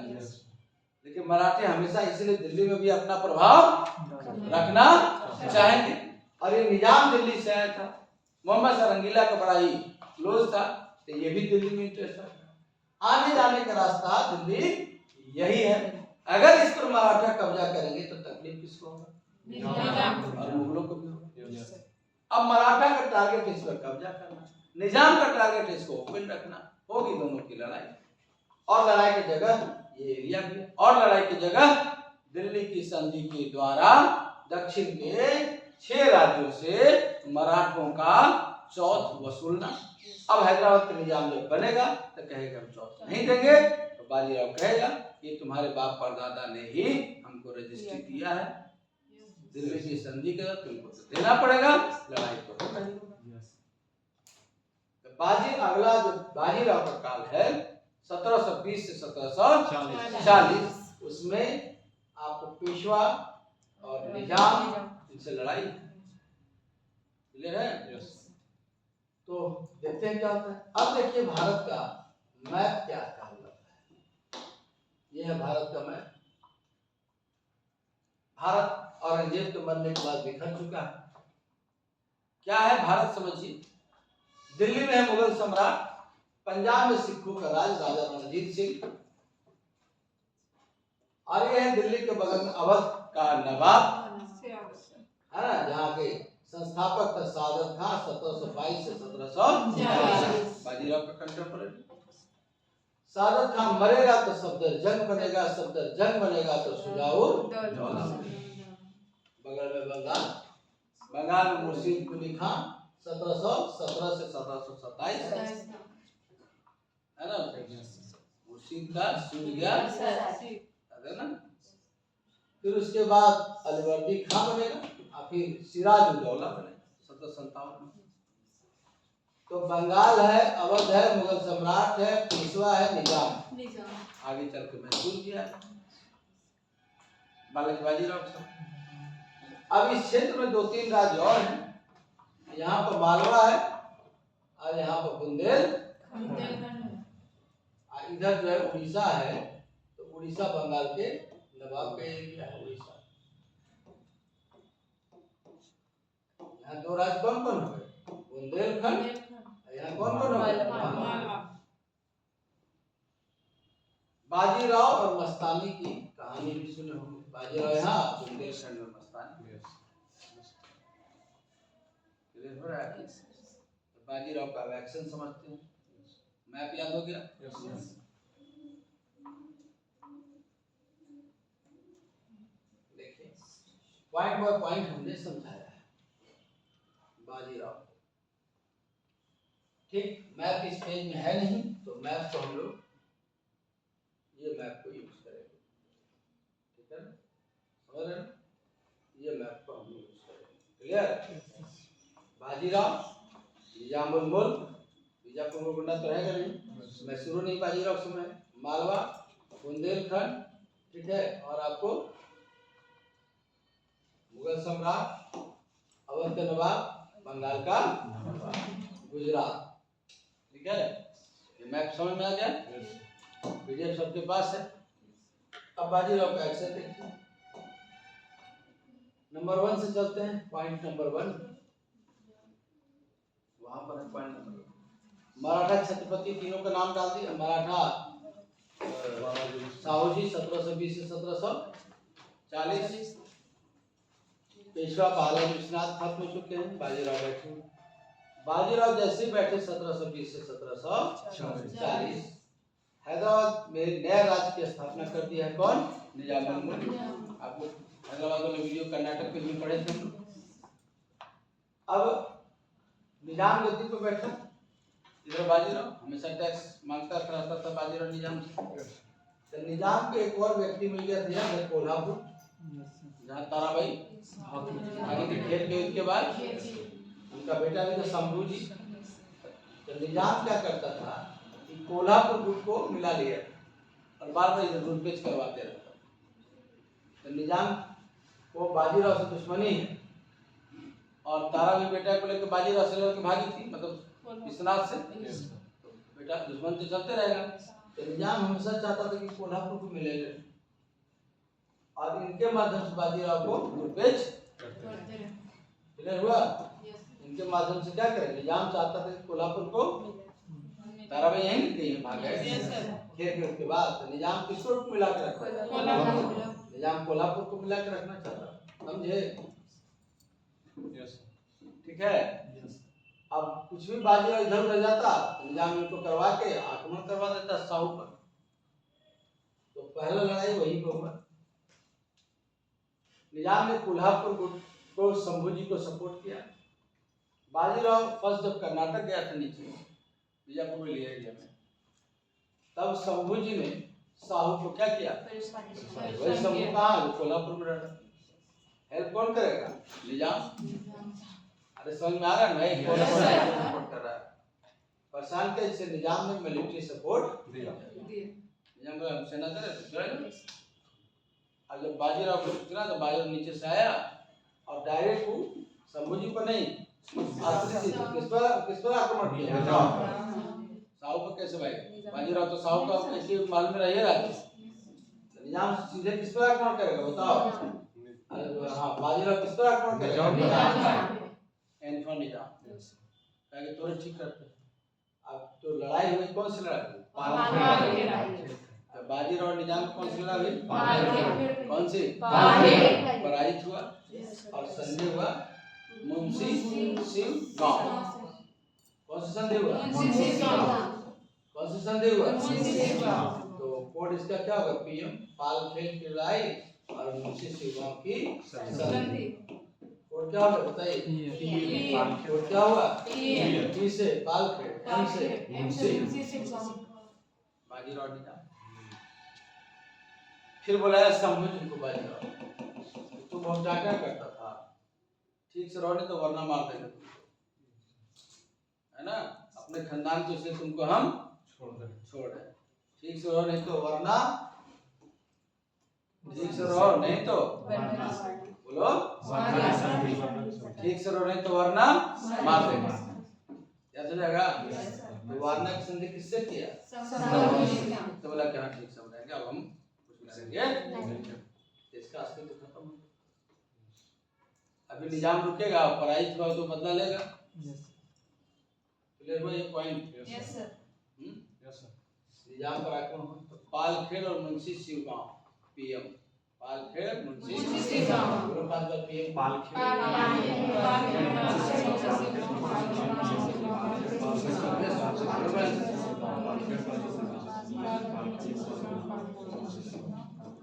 Speaker 1: लेकिन मराठे हमेशा इसलिए दिल्ली में भी अपना प्रभाव रखना चाहेंगे। और ये निजाम दिल्ली से आया था, मोहम्मद सरंगीला का बड़ा ही क्लोज था, तो ये भी दिल्ली में इंटरेस्ट है। आने जाने का रास्ता दिल्ली यही है। अगर इस पर मराठा कब्जा करेंगे तो तकलीफ किसको होगा? और मुगलों को भी होगा। अब मराठा का टारगेट इस पर कब्जा करना, निजाम का टारगेट इसको ओपन रखना। होगी दोनों की लड़ाई, और लड़ाई की जगह ये एरिया भी है, और लड़ाई की जगह दिल्ली की संधि के द्वारा दक्षिण के 6 राज्यों से मराठों का चौथ वसूलना। अब हैदराबाद का निजाम जब बनेगा तो कहेगा हम चौथ नहीं देंगे, तो बाजीराव कहेगा ये तुम्हारे बाप परदादा ने ही हमको रजिस्ट्री किया है, दिल्ली की संधि का तुमको तो देना पड़ेगा, लड़ाई तो होगा ही। अगला जो बाजीराव का काल है 1720 से 1740, उसमें आपको पेशवा और निजाम इनसे लड़ाई क्लियर है। तो देखते हैं क्या होता है। अब देखिए भारत का मैप क्या होता है। ये है भारत का मैप। भारत औरंगजेब के मरने के बाद बिखर चुका है। क्या है भारत समझिए, दिल्ली में है मुगल सम्राट, पंजाब में सिखों का राज, राजा रणजीत सिंह, और ये है दिल्ली के बगल में अवध का नवाब है ना, जहाँ के संस्थापक था सादत खान 1722 से 1740। बाजीराव का कंटेम्पररी। सादत खान मरेगा तो सफदरजंग बनेगा, सफदरजंग बनेगा तो सुजाउर दौला। बगल में बंगाल में मुर्शीद कुली खान 1717 से 1727 है ना, मुर्शीद का सूर्या है ना। फिर उसके बाद अलीवर्दी खान बनेगा और फिर सिराजुद्दौला बनेगा 1757 में। तो बंगाल है, अवध है, मुगल सम्राट है, पेशवा है, निजाम। आगे चल के महसूल किया बाजीराव साहब। अब इस क्षेत्र में 2-3 राज्य और हैं। यहाँ पर मालवा है और यहाँ पर बुंदेलखंड है। इधर जो है उड़ीसा है, तो उड़ीसा बंगाल के नवाब का एरिया है उड़ीसा। यहाँ 2 राज्य कौन कौन हो गए? बुंदेलखंड। यहाँ कौन कौन हो गए? मालवा। बाजीराव और मस्तानी की कहानी भी सुने होंगे। बाजीराव यहाँ, बुंदेलखंड रहा है। बाजीराव का एक्शन समझते हैं। मैप याद हो गया? देखिए पॉइंट बाय पॉइंट हमने समझाया है बाजीराव। ठीक, मैप इस पेज में है नहीं तो मैप को हम लोग ये मैप को यूज करेंगे। ठीक है ना, समझ रहे ना? ये मैप को हम यूज करेंगे। क्लियर? बाजीराव, निजामुल मुल्क, बीजापुर गोलकुंडा तो रहेगा नहीं, मैसूर नहीं बाजीराव समय, मालवा, बुंदेलखंड, ठीक है, और आपको मुगल सम्राट, अवध का नवाब, बंगाल का गुजरात। ठीक है, ये मैप समझ में आ गया? पीडीएफ सबके पास है। अब बाजीराव का एक्शन देखिए। नंबर 1 से चलते हैं। पॉइंट नंबर 1 वहां पर है। पॉइंट नंबर 1 मराठा छत्रपति तीनों का नाम डाल दिया। मराठा साहूजी 1720 से 1740। पेशवा बालाजी विश्वनाथ खत्म हो चुके हैं, बाजीराव बैठे। बाजीराव जैसे बैठे 1720 से 1740 हैदराबाद में नया राज्य की स्थापना कर दी है। कौन? निजामुल मुल्क। आपको हैदराबाद वाले वीडियो कर्नाटक के भी पढ़े थे। अब निजाम गद्दी पर बैठा, इधर बाजीराव हमेशा टैक्स मांगता रहता था बाजीराव निजाम से। तो निजाम के एक और व्यक्ति मिल गया था कोल्हापुर, जहाँ ताराबाई भागी थी खेत के युद्ध के बाद। उनका बेटा भी था शंभू जी। तो निजाम क्या करता था कि कोल्हापुर गुट को मिला लिया और बार बार इधर लूटपेच करवाते रहता। तो निजाम को बाजीराव से दुश्मनी है और तारा भी बेटा को लेकर बाजीराव से लड़के भागी थी, मतलब विश्वनाथ से। तो बेटा दुश्मन तो चलते रहेगा। तो निजाम हमेशा चाहता था कि कोल्हापुर को मिले और इनके माध्यम से बाजीराव को लूटपेच क्लियर हुआ। इनके माध्यम से क्या करें, निजाम चाहता था कि कोल्हापुर को ताराबाई यहीं कहीं भाग गए खेत में। उसके बाद तो निजाम किसको मिला के रखा? निजाम कोल्हापुर को मिला के रखना चाहता, समझे? ठीक है। अब कुछ भी बाजीराव इधर उधर जाता तो निजाम इनको करवा के आक्रमण करवा देता साहू पर। तो पहला लड़ाई वही पर हुआ। निजाम ने कोल्हापुर को शंभू जी को सपोर्ट किया। बाजीराव फर्स्ट जब कर्नाटक गया था नीचे बीजापुर में एरिया में, तब शंभू जी ने साहू को क्या किया? वही शंभू कहाँ? कोल्हापुर में रहता। हेल्प कौन करेगा? निजाम। अरे समझ में आ रहा है भाई? सपोर्ट कर रहा है। परेशान कैसे? निजाम ने मिलिट्री सपोर्ट दिया। निजाम का सेना दे। और जब बाजीराव को सूचना तो बाजीराव नीचे से आया और डायरेक्ट वो शंभू जी पर नहीं किस पर आक्रमण किया? साहू पर कैसे भाई? बाजीराव तो साहू का कैसे माल में रहिए रहा। निजाम सीधे किस पर आक्रमण करेगा बताओ? हाँ, बाजीराव किस पर आक्रमण करेगा? निजाम ताकि तुरंत ठीक करते। अब तो लड़ाई हुई, कौन सी लड़ाई? तो बाजीराव और निजाम कौन सी लड़ाई हुई? कौन सी? पराजित हुआ और संधि हुआ मुंशी शिव गांव। कौन सा संधि हुआ? कौन सा संधि हुआ? तो कोड इसका क्या होगा? पीएम पालखेल की लड़ाई और मुंशी शिव गांव की संधि। कोड क्या होगा बताइए? कोड क्या हुआ? पी से पालखेल, एम से मुंशी, बाजीराव निजाम। फिर बुलाया शंभू जी को। बाजीराव तुम बहुत क्या करता था, ठीक से रहो नहीं तो वरना मार देंगे तुमको, है ना? अपने खानदान को से तुमको हम छोड़ दें। ठीक से रहो नहीं तो वरना, ठीक से रहो नहीं तो बोलो, ठीक से रहो नहीं तो वरना मार देंगे। क्या चलेगा? तो वारना की संधि किससे किया? तो बोला कि हाँ ठीक समझ आएंगे, अब हम कुछ करेंगे। इसका अस्तित्व खत्म हो। अभी निजाम रुकेगा, पराजित हुआ तो बदला लेगा। क्लियर हुआ ये पॉइंट? Yes sir. निजाम पर आक्रमण तो पालखेल और मुंशी शिव गांव पीएम पालखेड़ मुंशी गांव 5 PM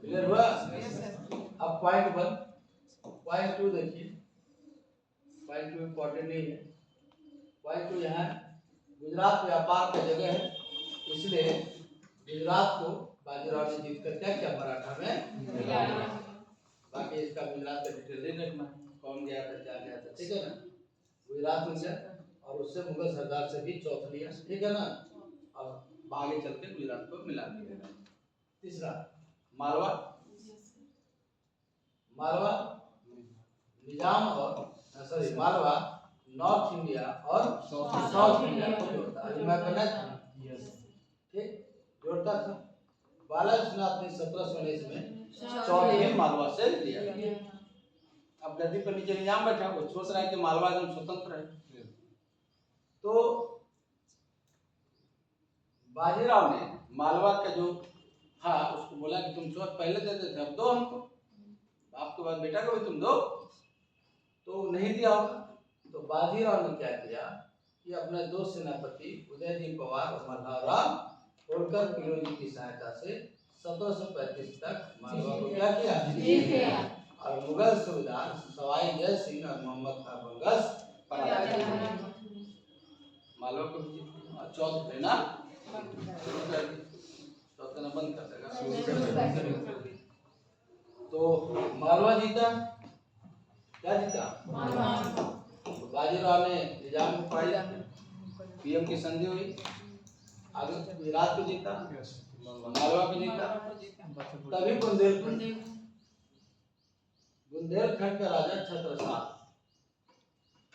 Speaker 1: क्लियर हुआ। अब पॉइंट 1 पॉइंट 2 देखिए, पॉइंट 2 इंपॉर्टेंट नहीं है। पॉइंट 2 यहाँ गुजरात व्यापार का जगह है, इसलिए गुजरात को बाजीराव ने जीत कर क्या किया, मराठा में मिला दिया। बाकी इसका गुजरात का डिटेल नहीं रखना, कौन गया था क्या गया था, ठीक है ना। गुजरात में गया और उससे मुगल सरदार से भी चौथ लिया, ठीक है ना, और आगे चल के गुजरात को मिला दिया। तीसरा मालवा, मालवा निजाम और सॉरी मालवा नॉर्थ इंडिया और साउथ इंडिया को जोड़ता है। मैं कहना ठीक जोड़ता था। बालाजीनाथ ने 1719 में चौथे मालवा से लिया। अब गद्दी पर नीचे निजाम बैठा, वो सोच रहा है कि मालवा एकदम स्वतंत्र है। तो बाजीराव ने मालवा का जो था उसको बोला कि तुम चौथ पहले देते थे, अब दो हमको, आपके बाद बेटा को भी तुम दो, तो नहीं दिया होगा। तो बाजीराव ने क्या किया कि अपने दो सेनापति उदयजी पवार और मल्हारराव होलकर पिलोजी की सहायता से 1735 तक मालवा को क्या किया, जीत गया और मुगल सूबेदार सवाई जय सिंह और मोहम्मद खां बंगस पराजित हुए। मालवा को जीत और चौथ लेना शुरू कर दी, चौथ लेना बंद कर देगा। तो मालवा जीता, क्या जीता, बाजीराव ने निजाम को पाया, PM की संधि हुई, आगे गुजरात को जीता, मालवा को जीता। तभी बुंदेलखंड का राजा छत्रसाल,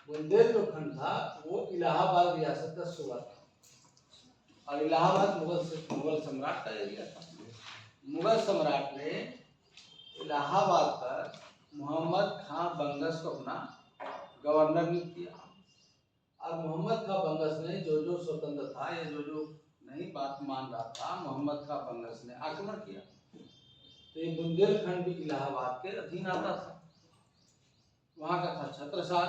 Speaker 1: बुंदेल जो खंड था वो इलाहाबाद रियासत का सूबा था और इलाहाबाद मुगल सम्राट का एरिया था। मुगल सम्राट ने इलाहाबाद पर मोहम्मद खां बंगस को अपना गवर्नर नियुक्त किया और मोहम्मद खां बंगस ने जो स्वतंत्र था या जो नहीं बात मान रहा था, मोहम्मद खां बंगस ने आक्रमण किया। तो ये बुंदेलखंड भी इलाहाबाद के अधीन आता था। वहां का था छत्रसाल,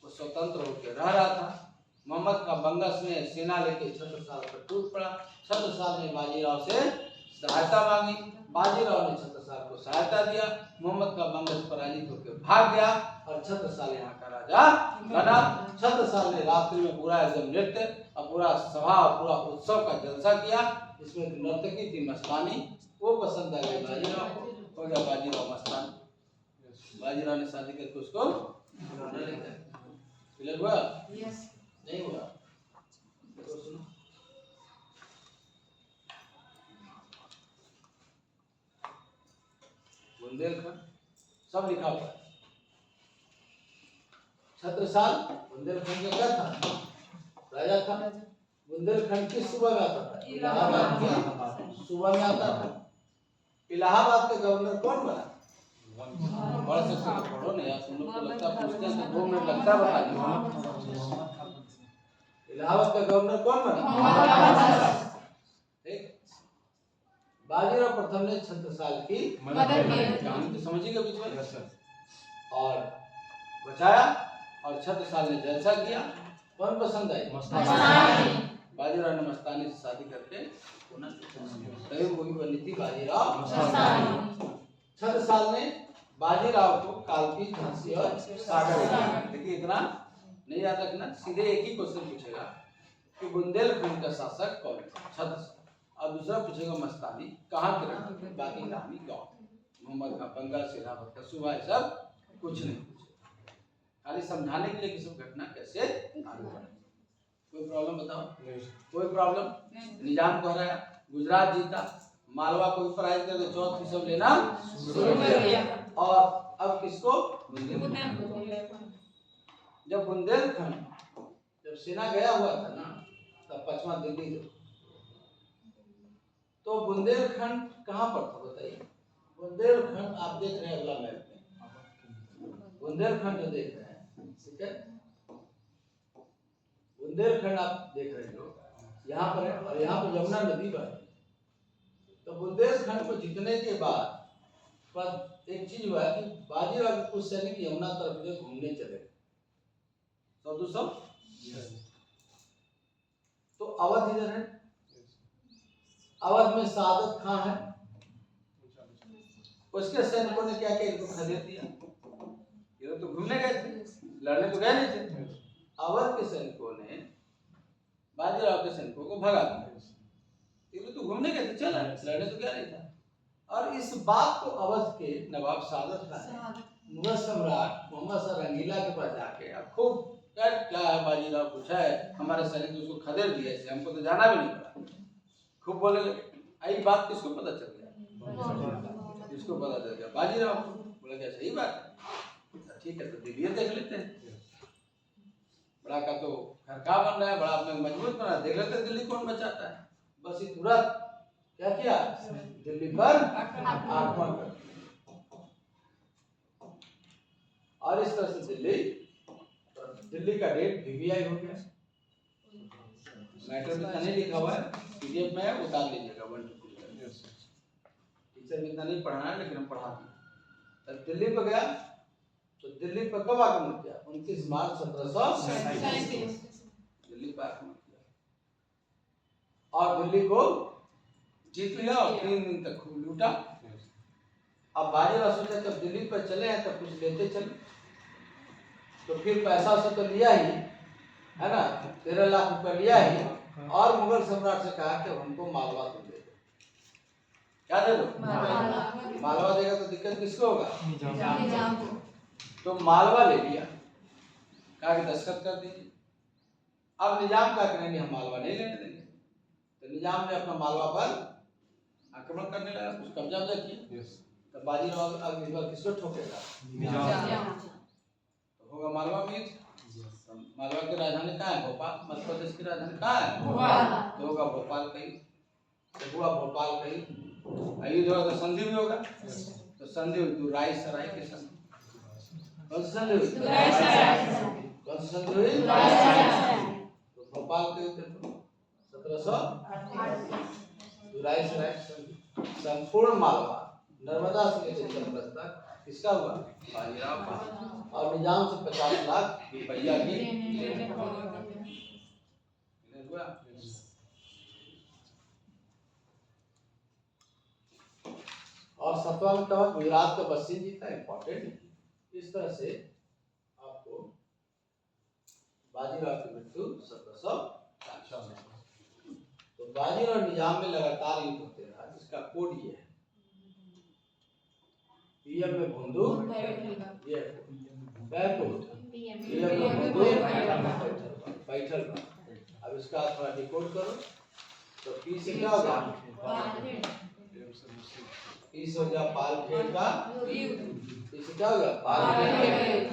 Speaker 1: वो स्वतंत्र होकर रह रहा था। मोहम्मद खां बंगस ने सेना लेके छत्रसाल पर टूट पड़ा। छत्रसाल ने बाजीराव से सहायता मांगी, बाजीराव ने छत्रसाल को सहायता दिया। मोहम्मद खां बंगस पराजित होकर भाग गया और छत्रसाल यहाँ का राजा बना। छत्रसाल ने रात्रि में पूरा एकदम नृत्य और पूरा सभा और पूरा उत्सव का जलसा किया। इसमें नर्तकी थी मस्तानी, वो पसंद आ गई बाजीराव को, हो गया बाजीराव मस्तान। बाजीराव ने शादी करके उसको क्लियर हुआ? नहीं हुआ तो सुनो। बुंदेलखंड सब लिखा हुआ है। छत्रसाल बुंदेलखंड का क्या था, राजा था। बुंदेलखंड किस सूबा में आता था, इलाहाबाद के सूबा में आता था। इलाहाबाद का गवर्नर कौन बना, बड़ा से पढ़ो नहीं यार, तुम लोग को लगता है पूछते हैं तो 2 मिनट लगता है बताने। इलाहाबाद का गवर्नर कौन बना, ठीक। बाजीराव प्रथम ने छत्रसाल की मदद की, कहानी तो समझिएगा बीच में, और बचाया और छत्रसाल ने जलसा किया। कौन पसंद आई, मस्तानी। बाजीराव ने मस्तानी से शादी करके तभी मूवी बनी थी बाजीराव मस्तानी। छत्रसाल ने बाजीराव को कालपी, झांसी और सागर, देखिए इतना नहीं याद रखना, सीधे एक ही क्वेश्चन पूछेगा कि बुंदेलखंड का शासक कौन है, छत्रसाल, और दूसरा पूछेगा मस्तानी कहाँ के रहते थे, बाकी कहानी गाँव, मोहम्मद खां बंगस, इलाहाबाद का सूबा, सब कुछ नहीं पूछेगा, खाली समझाने के लिए कि सब घटना कैसे आगे बढ़े। कोई प्रॉब्लम बताओ, कोई प्रॉब्लम। निजाम कह रहा है गुजरात जीता, मालवा को भी पराजित करके चौथ सब लेना शुरू किया और अब किसको, जब बुंदेलखंड जब सेना गया हुआ था ना, तब 5वां दिल्ली जो, तो बुंदेलखंड कहाँ पर था बताइए। बुंदेलखंड आप देख रहे हैं अगला मैप में, बुंदेलखंड जो देख रहे हैं, ठीक है, बुंदेलखंड आप देख रहे हो यहाँ पर है और यहाँ पर यमुना नदी बहती है। तो बुंदेलखंड को जीतने के बाद एक चीज हुआ कि बाजीराव के कुछ सैनिक यमुना तरफ जो घूमने चले सब तो अवध इधर है, अवध में सादत खां है, उसके सैनिकों ने क्या किया, इनको खदेड़ दिया। ये तो घूमने गए थे, लड़ने तो गए नहीं थे। अवध के सैनिकों ने बाजीराव के सैनिकों को भगा दिया। ये तो घूमने गए थे, चला लड़ने तो गया नहीं था। और इस बात को अवध के नवाब सादत खां मुगल सम्राट मोहम्मद शाह रंगीला के पास जाके अब खूब क्या है बाजीराव पूछा है, हमारे सैनिक उसको खदेड़ दिया, इससे हमको तो जाना भी नहीं पड़ा, खूब बोलने लगे। आई बात किसको पता चल गया, किसको पता चल गया, बाजीराव को। बोला क्या सही बात है, ठीक है तो दिल्ली देख लेते हैं, बड़ा का तो घर का बन रहा है, बड़ा अपने मजबूत बना, देख लेते हैं दिल्ली कौन बचाता है। बस ये तुरंत क्या किया, दिल्ली पर आक्रमण कर, और इस तरह से दिल्ली का डेट वीवीआई हो गया। मैटर में नहीं लिखा हुआ है, पीडीएफ में है, उतार लीजिएगा 1 to 3। टीचर में इतना नहीं पढ़ाना है, लेकिन हम पढ़ा दिए। तब दिल्ली पर गया, तो दिल्ली पर कब आक्रमण किया, 29 मार्च 1737 दिल्ली पर आक्रमण किया, और दिल्ली को जीत लिया और 3 दिन तक खूब लूटा। अब बाजीराव सोचा जब दिल्ली पर चले हैं तब कुछ लेते चले, तो फिर पैसा से तो लिया ही है ना, 13 लाख रुपए लिया ही, और मुगल सम्राट से कहा कि हमको मालवा तुम दे दो। क्या दे दो, मालवा देगा तो दिक्कत किसको होगा, निजाम को। तो मालवा ले लिया, कहा कि दस्तखत कर दीजिए। अब निजाम का करेंगे, हम मालवा नहीं लेने देंगे, तो निजाम ने अपना मालवा पर आक्रमण करने लगा, कुछ कब्जा किया। तो बाजीराव अब इस बार किसको ठोकेगा, निजाम। तो होगा मालवा में। मालवा की राजधानी कहाँ है, भोपाल। मध्य प्रदेश की राजधानी कहाँ है, भोपाल। तो होगा भोपाल कहीं, तो हुआ भोपाल कहीं। अयुद्ध होगा तो संधि भी होगा, तो संधि हुई दुराई सराय के संधि। कौन सी संधि हुई, कौन सी संधि हुई, तो भोपाल के 1708 दुराई सराय संधि। संपूर्ण मालवा नर्मदा से लेकर चंबल तक किसका हुआ, बाजीराव का, और निजाम से 50 लाख रुपया की लेन हुआ। और 7वां में कहा गुजरात का बस्सी जीता, इंपॉर्टेंट। इस तरह से आपको बाजीराव की मृत्यु 1700। तो बाजीराव निजाम में लगातार युद्ध होते रहा, जिसका कोड ये है, पीएम में भोंदू, ये पैठल। अब इसका थोड़ा डिकोड करो, तो पी से क्या होगा, पी से हो गया पालखेड़ का, पी से क्या होगा, पालखेड़।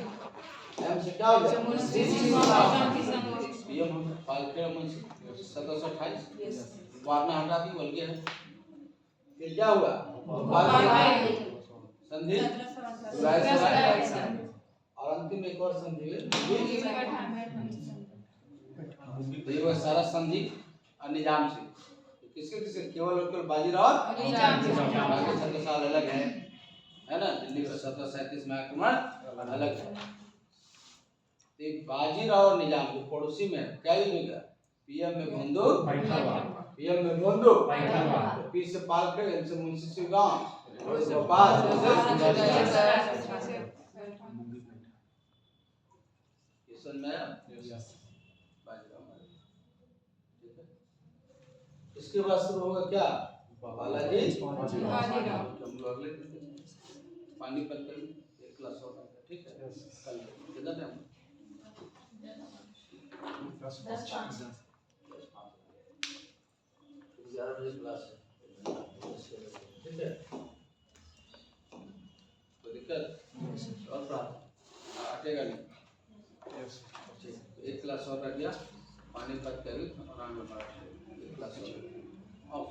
Speaker 1: एम से क्या होगा, पीएम पालखेड़ मुंशी 1728 वारना हटा दी, बल्कि है। फिर क्या हुआ, संधि, और अंतिम एक और संधि है, सारा संधि और निजाम से। किसके किसके, केवल बाजीराव, बाकी 17 साल अलग है ना। दिल्ली का 1737 में आक्रमण अलग है। तो बाजीराव और निजाम जो पड़ोसी में क्या युद्ध हो गया, पीएम में भोंदू, पीएम में भोंदू, पी से पालखेड़, एम से मुंशी से गांव, भोपाल। इसके बाद शुरू होगा क्या, बालाजी अगले पानीपत का 1 क्लास होगा, ठीक है। कल कितना टाइम, 11 बजे क्लास है, ठीक है। तो दिक्कत और हटेगा नहीं, 1 क्लास और रख दिया, पानीपत का और आगे 1 क्लास और ऑफ।